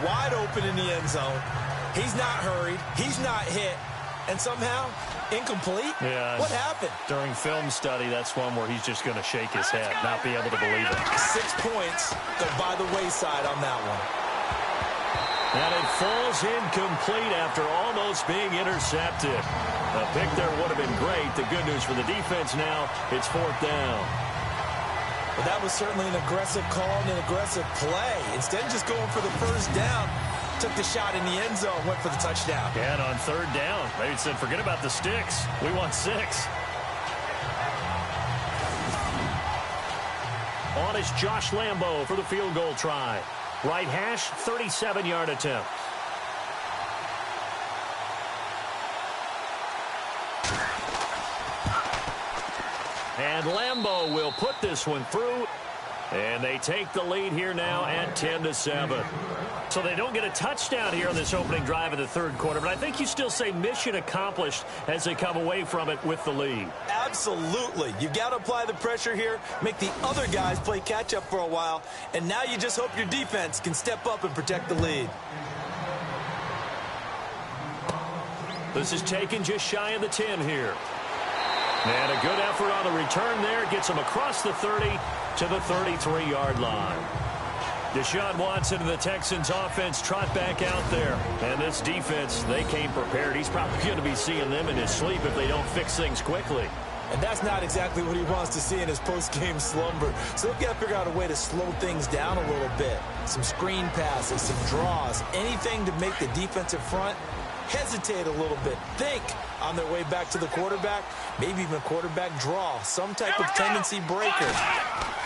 Wide open in the end zone. He's not hurried. He's not hit. And somehow, incomplete? Yeah. What happened? During film study, that's one where he's just going to shake his head, not be able to believe it. 6 points go by the wayside on that one. And it falls incomplete after almost being intercepted. A pick there would have been great. The good news for the defense now, it's 4th down. Well, that was certainly an aggressive call and an aggressive play. Instead of just going for the 1st down, took the shot in the end zone, went for the touchdown. Yeah, and on 3rd down, they said, forget about the sticks. We want 6. On is Josh Lambo for the field goal try. Right hash, 37-yard attempt. And Lambo will put this one through. And they take the lead here now at 10-7. So they don't get a touchdown here on this opening drive of the 3rd quarter, but I think you still say mission accomplished as they come away from it with the lead. Absolutely. You've got to apply the pressure here, make the other guys play catch-up for a while, and now you just hope your defense can step up and protect the lead. This is taken just shy of the 10 here. And a good effort on the return there. Gets him across the 30 to the 33-yard line. Deshaun Watson and the Texans offense trot back out there. And this defense, they came prepared. He's probably going to be seeing them in his sleep if they don't fix things quickly. And that's not exactly what he wants to see in his post-game slumber. So they've got to figure out a way to slow things down a little bit. Some screen passes, some draws, anything to make the defensive front hesitate a little bit. Think on their way back to the quarterback, maybe even a quarterback draw, some type of tendency breaker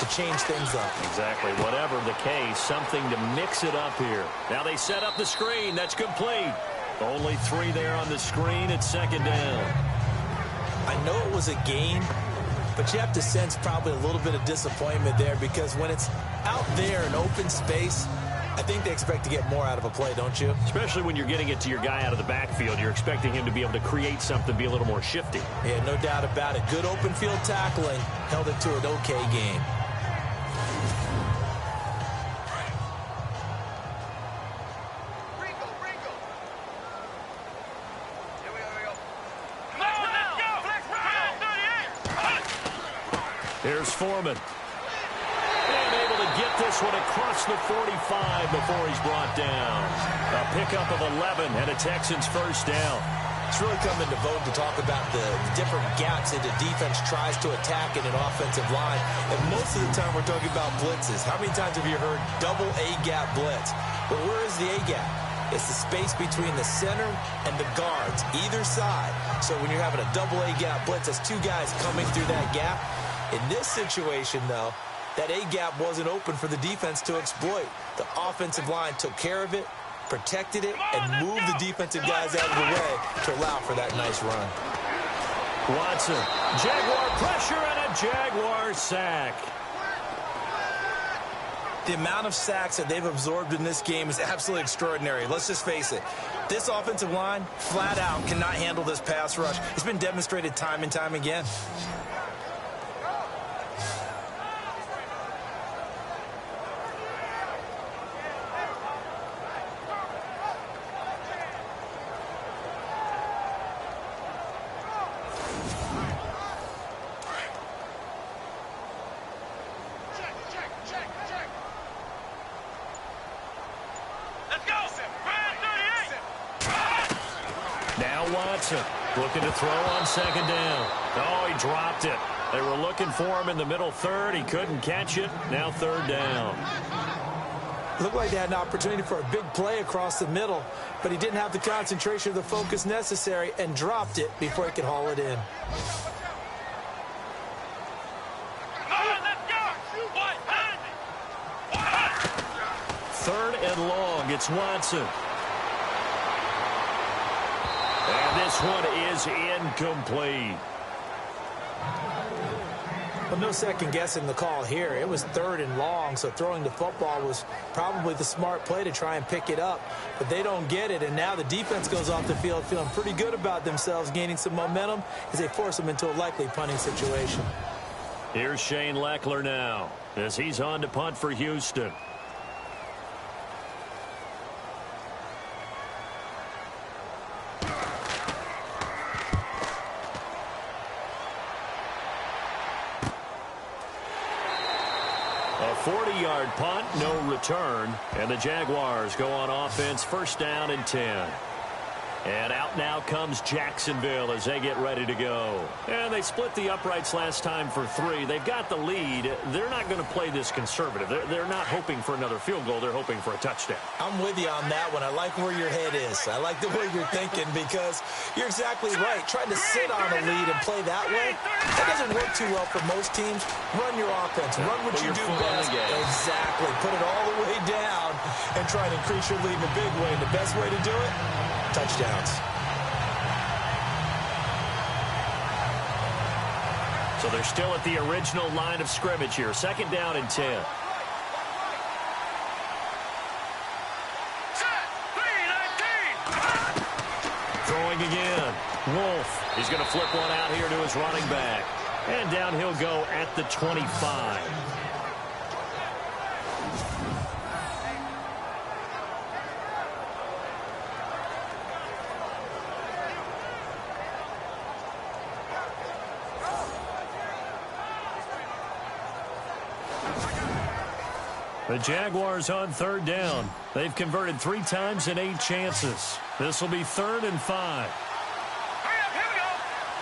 to change things up. Exactly. Whatever the case, something to mix it up here. Now they set up the screen. That's complete. Only 3 there on the screen at 2nd down. I know it was a gain, but you have to sense probably a little bit of disappointment there because when it's out there in open space, I think they expect to get more out of a play, don't you? Especially when you're getting it to your guy out of the backfield. You're expecting him to be able to create something, be a little more shifty. Yeah, no doubt about it. Good open field tackling held it to an okay game. Here's Foreman. And able to get this one across the 45 before he's brought down. A pickup of 11 and a Texans 1st down. It's really come into vogue to talk about the different gaps that the defense tries to attack in an offensive line. And most of the time we're talking about blitzes. How many times have you heard double A-gap blitz? But where is the A-gap? It's the space between the center and the guards, either side. So when you're having a double A-gap blitz, that's 2 guys coming through that gap. In this situation, though, that A-gap wasn't open for the defense to exploit. The offensive line took care of it, protected it, and moved the defensive guys out of the way to allow for that nice run. Watson, Jaguar pressure and a Jaguar sack. The amount of sacks that they've absorbed in this game is absolutely extraordinary. Let's just face it. This offensive line, flat out, cannot handle this pass rush. It's been demonstrated time and time again. Looking to throw on second down. Oh, he dropped it. They were looking for him in the middle third. He couldn't catch it. Now third down. Looked like they had an opportunity for a big play across the middle, but he didn't have the concentration or the focus necessary and dropped it before he could haul it in. Third and long. It's Watson. And this one is incomplete. Well, no second guessing the call here. It was third and long, so throwing the football was probably the smart play to try and pick it up. But they don't get it, and now the defense goes off the field feeling pretty good about themselves, gaining some momentum as they force them into a likely punting situation. Here's Shane Leckler now as he's on to punt for Houston. A 40-yard punt, no return, and the Jaguars go on offense, first down and 10. And out now comes Jacksonville as they get ready to go. And they split the uprights last time for 3. They've got the lead. They're not going to play this conservative. They're not hoping for another field goal. They're hoping for a touchdown. I'm with you on that one. I like where your head is. I like the way you're thinking because you're exactly right. Trying to sit on a lead and play that way, that doesn't work too well for most teams. Run your offense. Run what you do best. Exactly. Put it all the way down and try to increase your lead in a big way. And the best way to do it, touchdowns. So they're still at the original line of scrimmage here. Second down and 10. Throwing again. Wolf. He's going to flip one out here to his running back. And down he'll go at the 25. The Jaguars on third down. They've converted 3 times in 8 chances. This will be 3rd and 5. Here we go.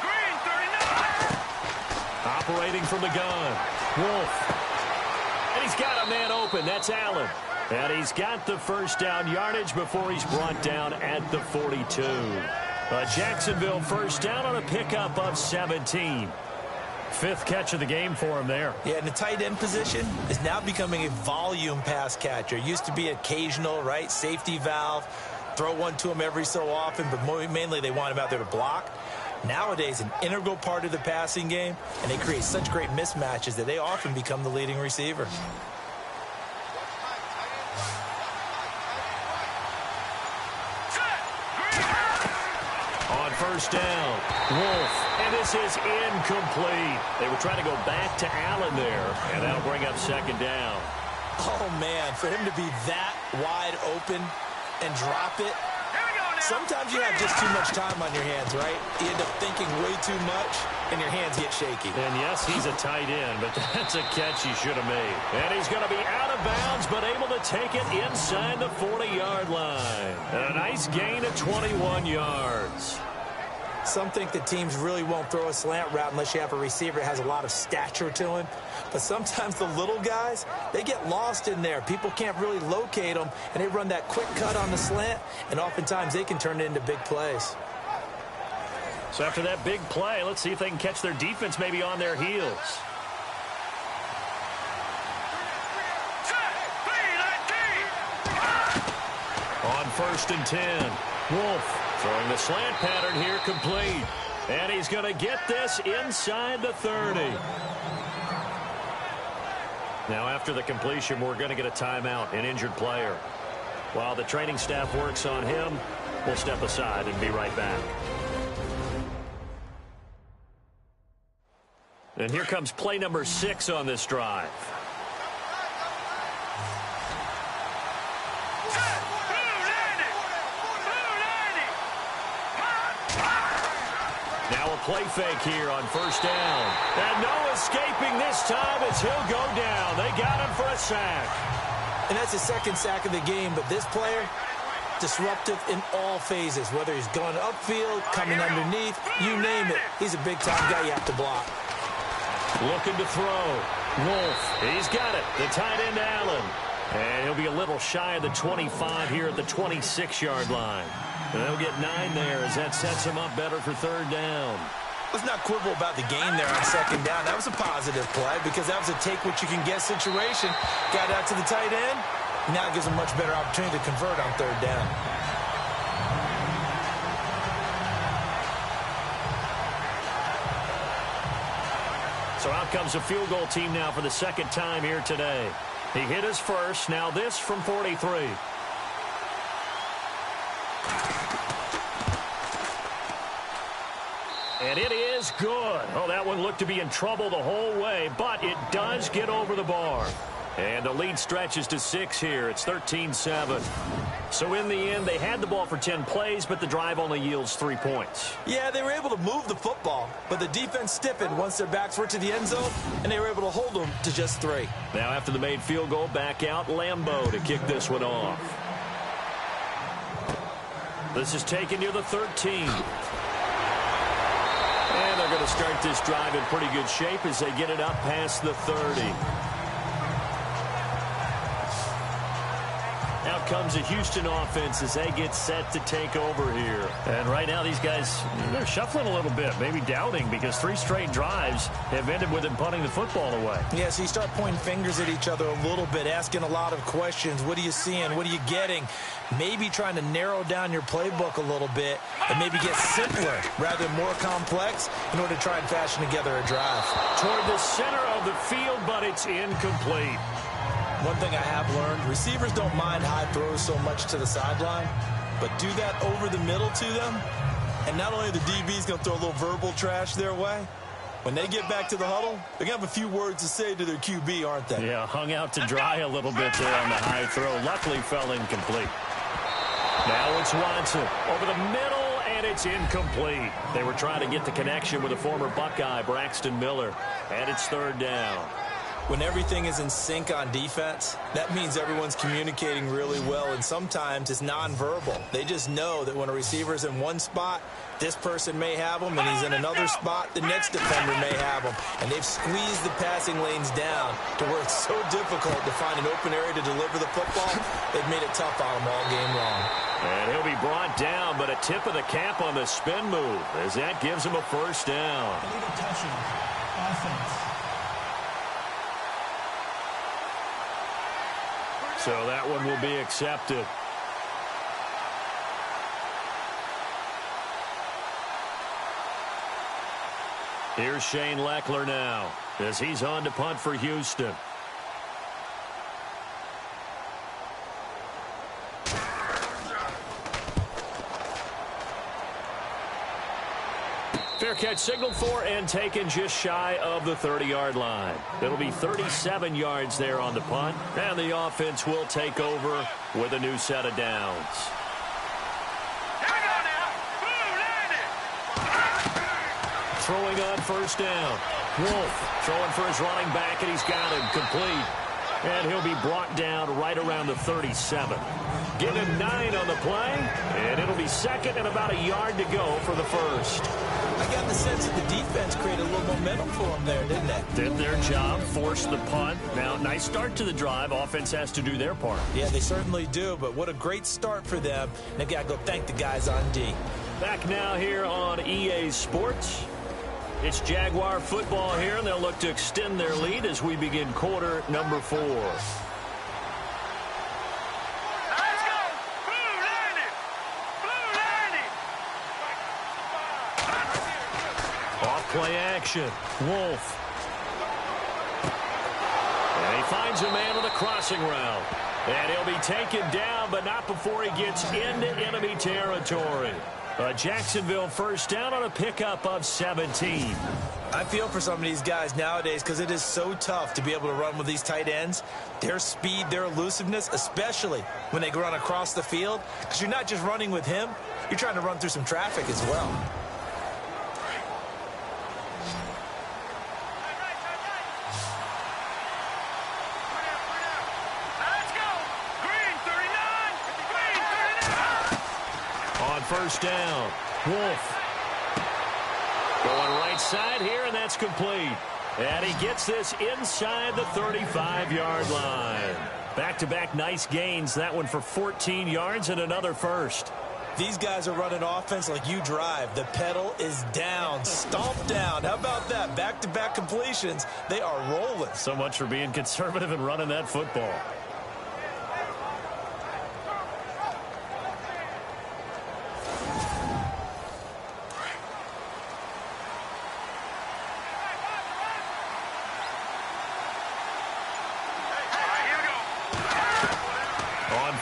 Green 39. Operating from the gun. Wolf. And he's got a man open. That's Allen. And he's got the first down yardage before he's brought down at the 42. A Jacksonville first down on a pickup of 17. 5th catch of the game for him there. Yeah, and the tight end position is now becoming a volume pass catcher. Used to be occasional, right? Safety valve. Throw one to him every so often, but mainly they want him out there to block. Nowadays, an integral part of the passing game, and they create such great mismatches that they often become the leading receiver. On first down, Wolf. And this is incomplete. They were trying to go back to Allen there, and that'll bring up second down. Oh, man, for him to be that wide open and drop it, sometimes you have just too much time on your hands, right? You end up thinking way too much, and your hands get shaky. And yes, he's a tight end, but that's a catch he should have made. And he's going to be out of bounds, but able to take it inside the 40-yard line. And a nice gain of 21 yards. Some think that teams really won't throw a slant route unless you have a receiver that has a lot of stature to him. But sometimes the little guys, they get lost in there. People can't really locate them, and they run that quick cut on the slant, and oftentimes they can turn it into big plays. So after that big play, let's see if they can catch their defense maybe on their heels. On first and 10, Wolf throwing the slant pattern here complete. And he's going to get this inside the 30. Now after the completion, we're going to get a timeout, an injured player. While the training staff works on him, we'll step aside and be right back. And here comes play number 6 on this drive. Now a play fake here on first down. And no escaping this time as he'll go down. They got him for a sack. And that's his second sack of the game, but this player, disruptive in all phases, whether he's going upfield, coming underneath, you name it. He's a big-time guy you have to block. Looking to throw. Wolf, he's got it. The tight end, Allen. And he'll be a little shy of the 25 here at the 26-yard line. And they'll get 9 there as that sets him up better for third down. Let's not quibble about the gain there on second down. That was a positive play because that was a take-what-you-can-get situation. Got out to the tight end. Now it gives him a much better opportunity to convert on third down. So out comes a field goal team now for the second time here today. He hit his first. Now this from 43. And it is good. Oh, that one looked to be in trouble the whole way, but it does get over the bar. And the lead stretches to 6 here. It's 13-7. So in the end, they had the ball for 10 plays, but the drive only yields 3 points. Yeah, they were able to move the football, but the defense stiffened once their backs were to the end zone, and they were able to hold them to just 3. Now after the made field goal, back out Lambeau to kick this one off. This is taken near the 13. And they're going to start this drive in pretty good shape as they get it up past the 30. Out comes a Houston offense as they get set to take over here. And right now these guys, they're shuffling a little bit, maybe doubting, because 3 straight drives have ended with them punting the football away. Yeah, so you start pointing fingers at each other a little bit, asking a lot of questions. What are you seeing? What are you getting? Maybe trying to narrow down your playbook a little bit and maybe get simpler rather than more complex in order to try and fashion together a drive. Toward the center of the field, but it's incomplete. One thing I have learned, receivers don't mind high throws so much to the sideline, but do that over the middle to them, and not only are the DBs going to throw a little verbal trash their way, when they get back to the huddle, they're going to have a few words to say to their QB, aren't they? Yeah, hung out to dry a little bit there on the high throw. Luckily fell incomplete. Now it's Watson over the middle, and it's incomplete. They were trying to get the connection with a former Buckeye, Braxton Miller, and it's third down. When everything is in sync on defense, that means everyone's communicating really well, and sometimes it's nonverbal. They just know that when a receiver's in one spot, this person may have him, and he's in another spot, the next defender may have him. And they've squeezed the passing lanes down to where it's so difficult to find an open area to deliver the football. They've made it tough on him all game long. And he'll be brought down, but a tip of the cap on the spin move as that gives him a first down. Illegal touching. Offense. So that one will be accepted. Here's Shane Leckler now as he's on to punt for Houston. Fair catch signaled for and taken just shy of the 30-yard line. It'll be 37 yards there on the punt, and the offense will take over with a new set of downs. Throwing on first down. Wolf throwing for his running back, and he's got him complete. And he'll be brought down right around the 37. Give him 9 on the play, and it'll be second and about a yard to go for the first. I got the sense that the defense created a little momentum for them there, didn't they? Did their job, forced the punt. Now, nice start to the drive. Offense has to do their part. Yeah, they certainly do, but what a great start for them. And they got to go thank the guys on D. Back now here on EA Sports. It's Jaguar football here, and they'll look to extend their lead as we begin quarter number 4. Off play action. Wolf. And he finds a man on the crossing route. And he'll be taken down, but not before he gets into enemy territory. Jacksonville first down on a pickup of 17. I feel for some of these guys nowadays because it is so tough to be able to run with these tight ends. Their speed, their elusiveness, especially when they run across the field. Because you're not just running with him, you're trying to run through some traffic as well. First down. Wolf. Going right side here, and that's complete. And he gets this inside the 35-yard line. Back-to-back nice gains. That one for 14 yards and another first. These guys are running offense like you drive. The pedal is down. Stomp down. How about that? Back-to-back completions. They are rolling. So much for being conservative and running that football.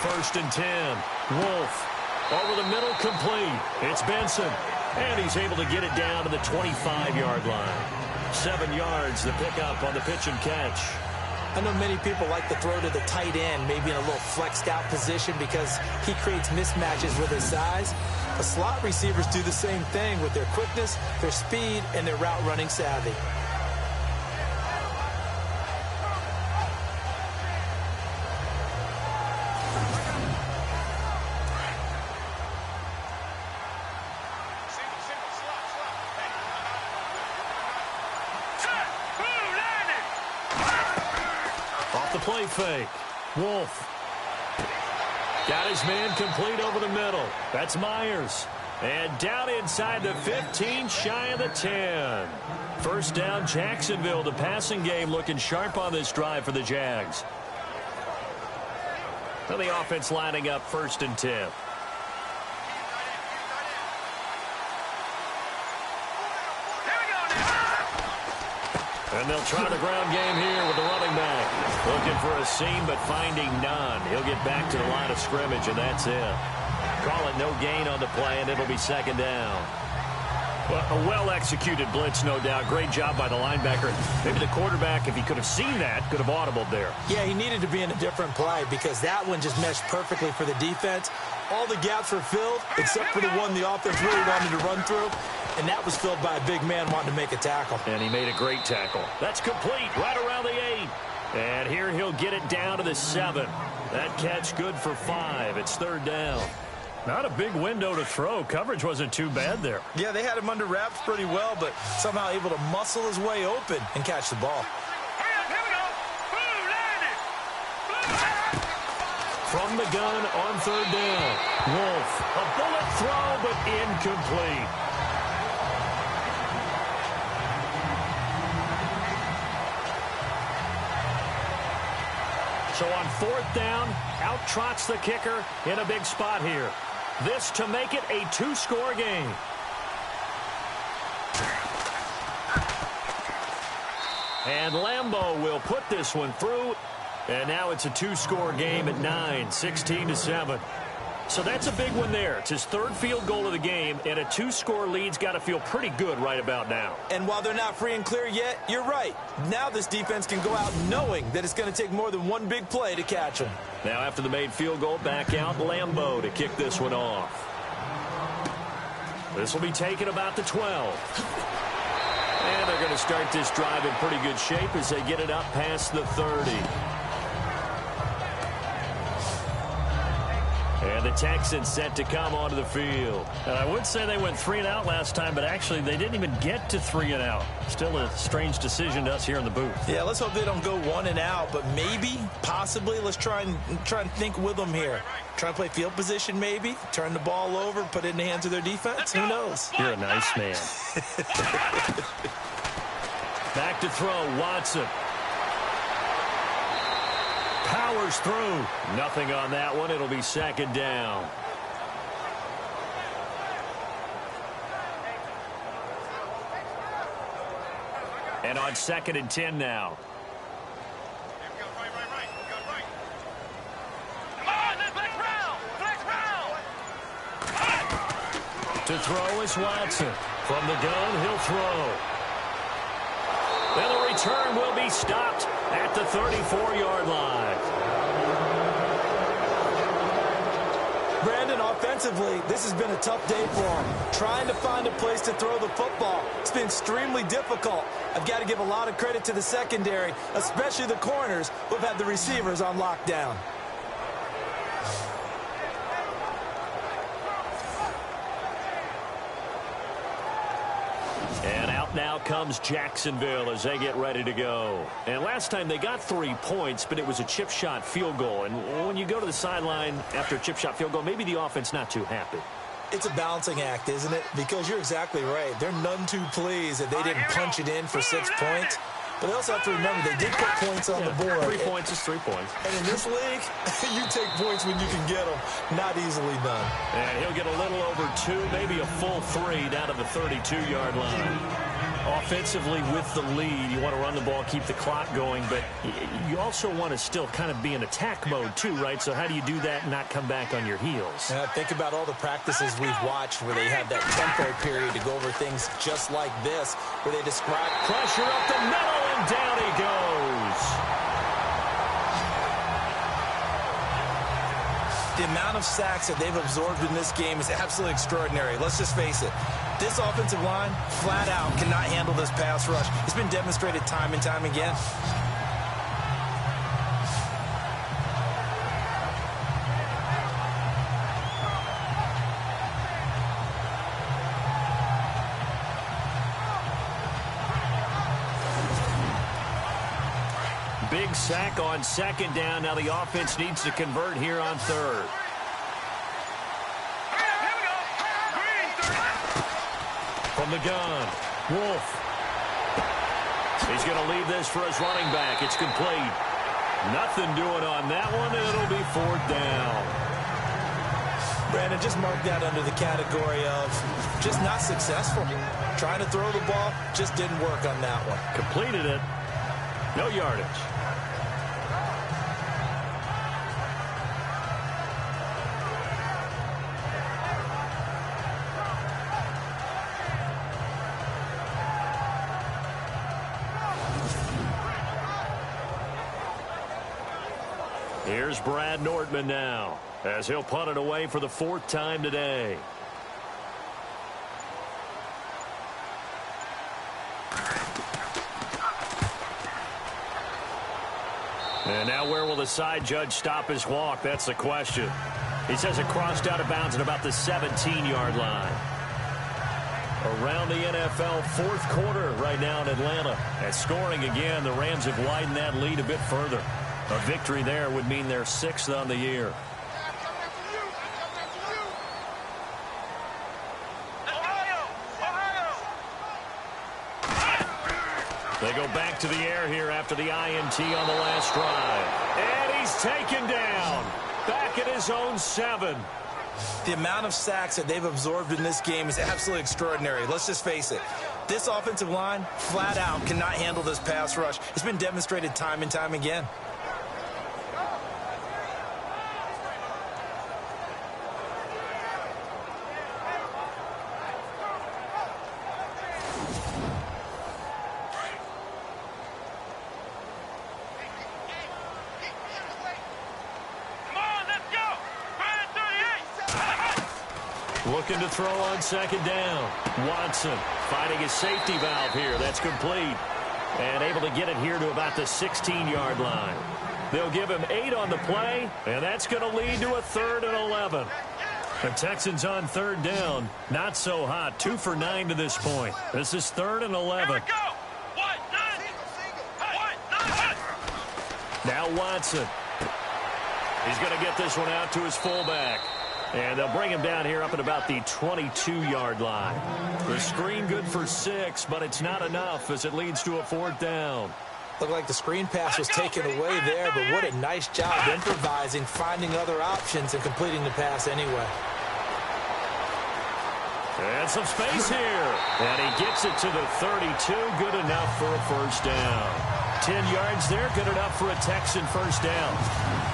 First and 10. Wolf over the middle, complete. It's Benson. And he's able to get it down to the 25-yard line. 7 yards, the pickup on the pitch and catch. I know many people like to throw to the tight end, maybe in a little flexed out position because he creates mismatches with his size. The slot receivers do the same thing with their quickness, their speed, and their route running savvy. Play fake. Wolf. Got his man complete over the middle. That's Myers. And down inside the 15, shy of the 10. First down, Jacksonville. The passing game looking sharp on this drive for the Jags. And the offense lining up first and 10. And they'll try the ground game here with the running back. Looking for a seam, but finding none. He'll get back to the line of scrimmage, and that's it. Call it no gain on the play, and it'll be second down. Well, a well-executed blitz, no doubt. Great job by the linebacker. Maybe the quarterback, if he could have seen that, could have audibled there. Yeah, he needed to be in a different play because that one just meshed perfectly for the defense. All the gaps were filled except for the one the offense really wanted to run through. And that was filled by a big man wanting to make a tackle. And he made a great tackle. That's complete right around the 8. And here he'll get it down to the 7. That catch good for 5. It's third down. Not a big window to throw. Coverage wasn't too bad there. Yeah, they had him under wraps pretty well, but somehow able to muscle his way open and catch the ball. From the gun on third down. Wolf, a bullet throw, but incomplete. So on fourth down, out trots the kicker in a big spot here. This to make it a 2-score game. And Lambeau will put this one through. And now it's a 2-score game at 9, 16-7. So that's a big one there. It's his third field goal of the game, and a 2-score lead's got to feel pretty good right about now. And while they're not free and clear yet, you're right. Now this defense can go out knowing that it's going to take more than one big play to catch them. Now after the made field goal, back out Lambeau to kick this one off. This will be taken about the 12. And they're going to start this drive in pretty good shape as they get it up past the 30. And the Texans set to come onto the field. And I would say they went 3 and out last time, but actually they didn't even get to 3 and out. Still a strange decision to us here in the booth. Yeah, let's hope they don't go 1 and out, but maybe, possibly, let's try and think with them here. Try and play field position maybe, turn the ball over, put it in the hands of their defense. Who knows? You're a nice man. Back to throw, Watson. Powers through. Nothing on that one. It'll be second down. And on 2nd and 10 now. To throw is Watson. From the gun, he'll throw. And the return will be stopped at the 34-yard line. Brandon, offensively, this has been a tough day for him. Trying to find a place to throw the football. It's been extremely difficult. I've got to give a lot of credit to the secondary, especially the corners who have had the receivers on lockdown. And out now comes Jacksonville as they get ready to go. And last time they got 3 points, but it was a chip shot field goal. And when you go to the sideline after a chip shot field goal, maybe the offense not too happy. It's a balancing act, isn't it? Because you're exactly right. They're none too pleased that they didn't punch it in for 6 points. But they also have to remember they did put points on the board. 3 points is 3 points. And in this league, you take points when you can get them. Not easily done. And he'll get a little over 2, maybe a full 3 down to the 32-yard line. Offensively with the lead, you want to run the ball, keep the clock going, but you also want to still kind of be in attack mode too, right? So how do you do that and not come back on your heels? Think about all the practices we've watched where they have that tempo period to go over things just like this, where they describe pressure up the middle, and down he goes. The amount of sacks that they've absorbed in this game is absolutely extraordinary. Let's just face it. This offensive line, flat out, cannot handle this pass rush. It's been demonstrated time and time again. Big sack on second down. Now the offense needs to convert here on third. From the gun, Wolf. He's going to leave this for his running back. It's complete. Nothing doing on that one, and it'll be 4th down. Brandon, just mark that under the category of just not successful. Trying to throw the ball, just didn't work on that one. Completed it. No yardage. Here's Brad Nordman now, as he'll punt it away for the 4th time today. And now where will the side judge stop his walk? That's the question. He says it crossed out of bounds at about the 17-yard line. Around the NFL, 4th quarter right now in Atlanta. And scoring again, the Rams have widened that lead a bit further. A victory there would mean they're 6th on the year. They go back to the air here after the INT on the last drive. And he's taken down. Back at his own 7. The amount of sacks that they've absorbed in this game is absolutely extraordinary. Let's just face it. This offensive line, flat out, cannot handle this pass rush. It's been demonstrated time and time again. Looking to throw on second down. Watson finding his safety valve here. That's complete. And able to get it here to about the 16-yard line. They'll give him 8 on the play, and that's going to lead to a 3rd and 11. The Texans on 3rd down. Not so hot. 2 for 9 to this point. This is 3rd and 11. Now Watson. He's going to get this one out to his fullback. And they'll bring him down here up at about the 22-yard line. The screen good for 6, but it's not enough as it leads to a 4th down. Looked like the screen pass was taken away there, but what a nice job improvising, finding other options, and completing the pass anyway. And some space here. And he gets it to the 32. Good enough for a 1st down. 10 yards there. Good enough for a Texan 1st down.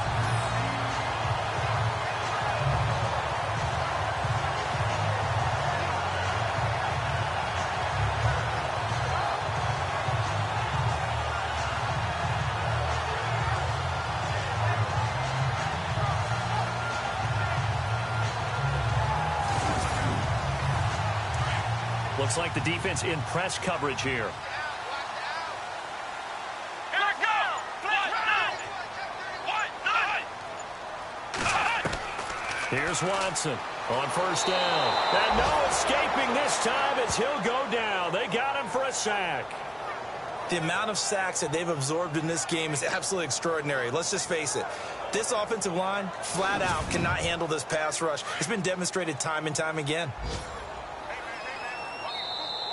Looks like the defense in press coverage here. Here's Watson on first down. And no escaping this time as he'll go down. They got him for a sack. The amount of sacks that they've absorbed in this game is absolutely extraordinary. Let's just face it. This offensive line, flat out, cannot handle this pass rush. It's been demonstrated time and time again.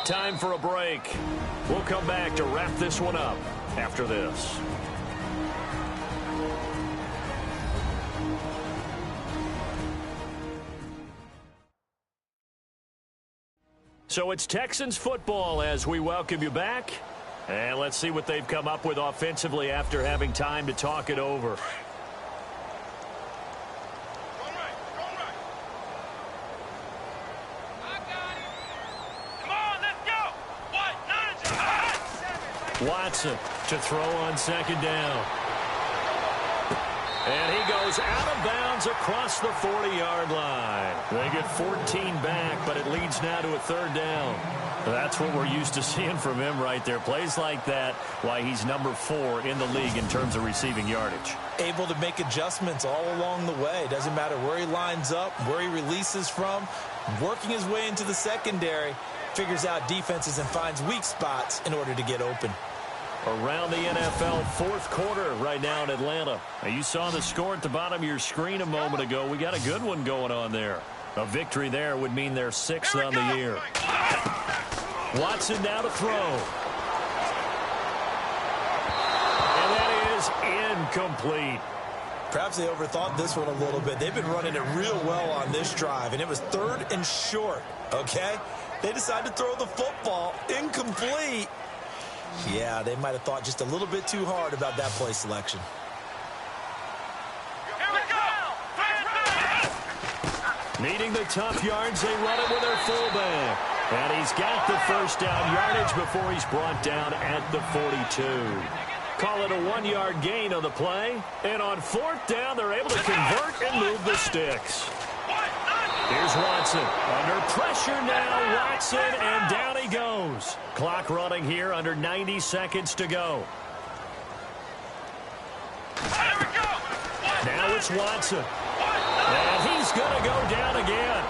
Time for a break. We'll come back to wrap this one up after this. So it's Texans football as we welcome you back. And let's see what they've come up with offensively after having time to talk it over. Watson to throw on second down. And he goes out of bounds across the 40-yard line. They get 14 back, but it leads now to a third down. That's what we're used to seeing from him right there. Plays like that, why he's number 4 in the league in terms of receiving yardage. Able to make adjustments all along the way. Doesn't matter where he lines up, where he releases from. Working his way into the secondary. Figures out defenses and finds weak spots in order to get open. Around the NFL fourth quarter right now in Atlanta. Now you saw the score at the bottom of your screen a moment ago. We got a good one going on there. A victory there would mean they're 6th on the year. Watson now to throw. And that is incomplete. Perhaps they overthought this one a little bit. They've been running it real well on this drive, and it was 3rd and short, okay? They decided to throw the football incomplete. Yeah, they might have thought just a little bit too hard about that play selection. Needing the tough yards, they run it with their fullback. And he's got the first down yardage before he's brought down at the 42. Call it a 1-yard gain on the play. And on 4th down, they're able to convert and move the sticks. Here's Watson. Under pressure now, Watson, and down he goes. Clock running here, under 90 seconds to go. Now it's Watson. And he's going to go down again.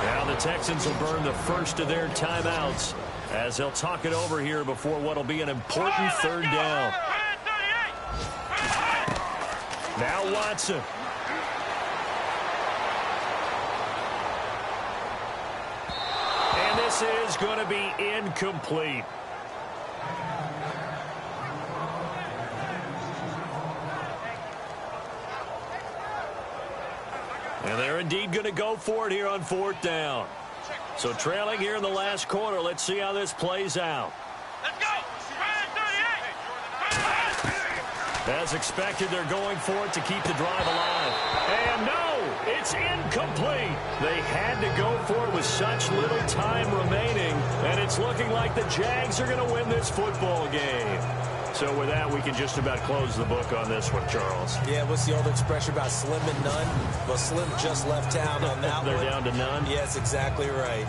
Now the Texans will burn the first of their timeouts as they'll talk it over here before what will be an important third down. Now Watson. And this is going to be incomplete. And they're indeed going to go for it here on 4th down. So trailing here in the last quarter. Let's see how this plays out. Let's go. As expected, they're going for it to keep the drive alive. And no, it's incomplete. They had to go for it with such little time remaining. And it's looking like the Jags are going to win this football game. So with that, we can just about close the book on this one, Charles. Yeah, what's the old expression about slim and none? Well, Slim just left town on that They're one. down to none? Yes, exactly right.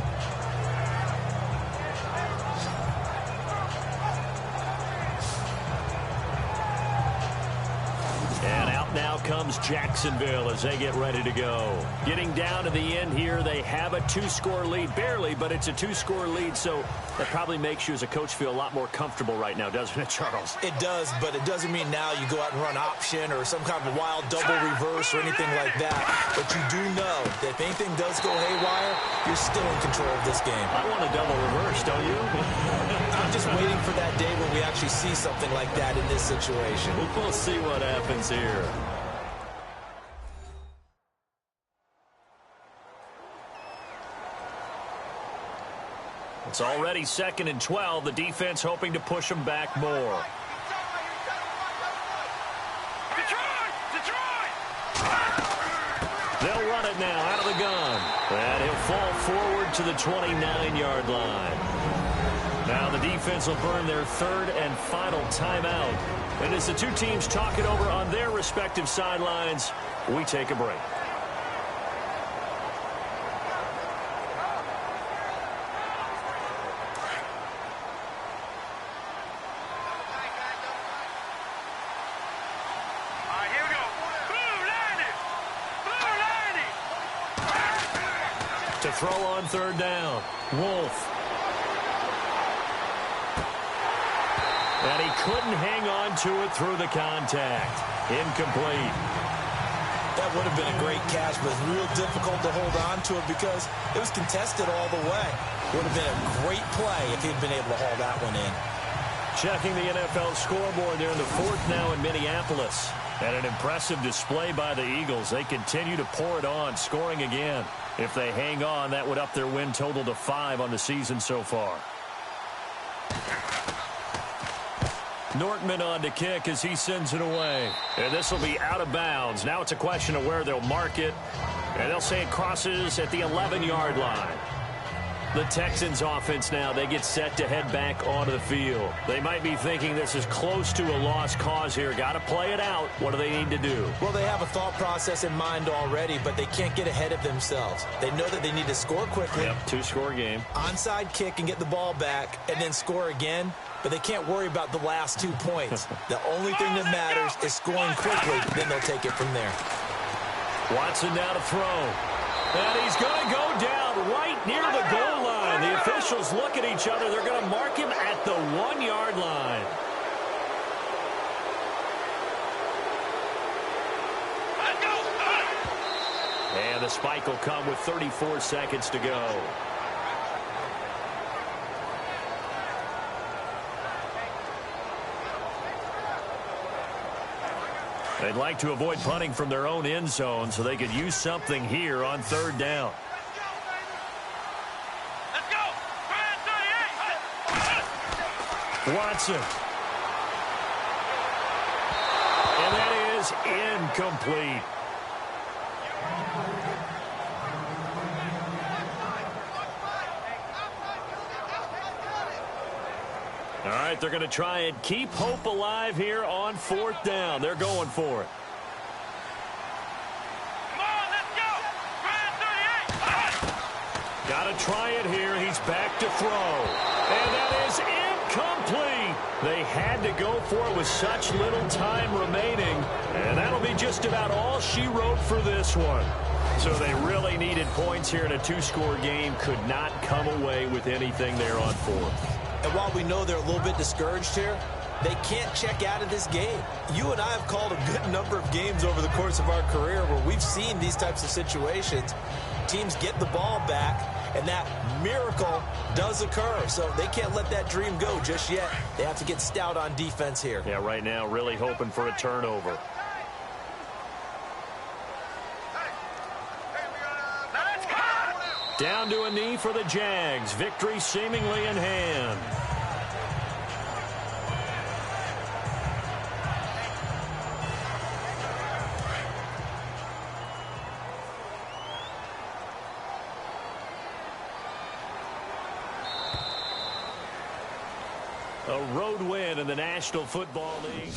And out now comes Jacksonville as they get ready to go. Getting down to the end here, they have a 2-score lead. Barely, but it's a 2-score lead, so that probably makes you as a coach feel a lot more comfortable right now, doesn't it, Charles? It does, but it doesn't mean now you go out and run option or some kind of wild double reverse or anything like that. But you do know that if anything does go haywire, you're still in control of this game. I want a double reverse, don't you? I'm just waiting for that day when we actually see something like that in this situation. We'll see what happens here. It's already 2nd and 12. The defense hoping to push them back more. They'll run it now out of the gun. And he'll fall forward to the 29-yard line. Now the defense will burn their 3rd and final timeout. And as the two teams talk it over on their respective sidelines, we take a break. To throw on third down. Wolf. And he couldn't hang on to it through the contact. Incomplete. That would have been a great catch, but it's real difficult to hold on to it because it was contested all the way. Would have been a great play if he'd been able to haul that one in. Checking the NFL scoreboard there in the fourth now in Minneapolis. And an impressive display by the Eagles. They continue to pour it on, scoring again. If they hang on, that would up their win total to 5 on the season so far. Nortman on to kick as he sends it away. And this will be out of bounds. Now it's a question of where they'll mark it. And they'll say it crosses at the 11-yard line. The Texans offense now, they get set to head back onto the field. They might be thinking this is close to a lost cause here. Got to play it out. What do they need to do? Well, they have a thought process in mind already, but they can't get ahead of themselves. They know that they need to score quickly. Yep, 2-score game. Onside kick and get the ball back and then score again. But they can't worry about the last 2 points. The only thing that matters is scoring quickly. Then they'll take it from there. Watson now to throw. And he's going to go down right near the goal line. The officials look at each other. They're going to mark him at the 1-yard line. And the spike will come with 34 seconds to go. They'd like to avoid punting from their own end zone so they could use something here on third down. Let's go. Watson. And that is incomplete. All right, they're going to try and keep hope alive here on fourth down. They're going for it. Come on, let's go. Got to try it here. He's back to throw. And that is incomplete. They had to go for it with such little time remaining. And that'll be just about all she wrote for this one. So they really needed points here in a 2-score game. Could not come away with anything there on fourth. And while we know they're a little bit discouraged here, they can't check out of this game. You and I have called a good number of games over the course of our career where we've seen these types of situations. Teams get the ball back, and that miracle does occur. So they can't let that dream go just yet. They have to get stout on defense here. Yeah, right now really hoping for a turnover. Down to a knee for the Jags. Victory seemingly in hand. A road win in the National Football League.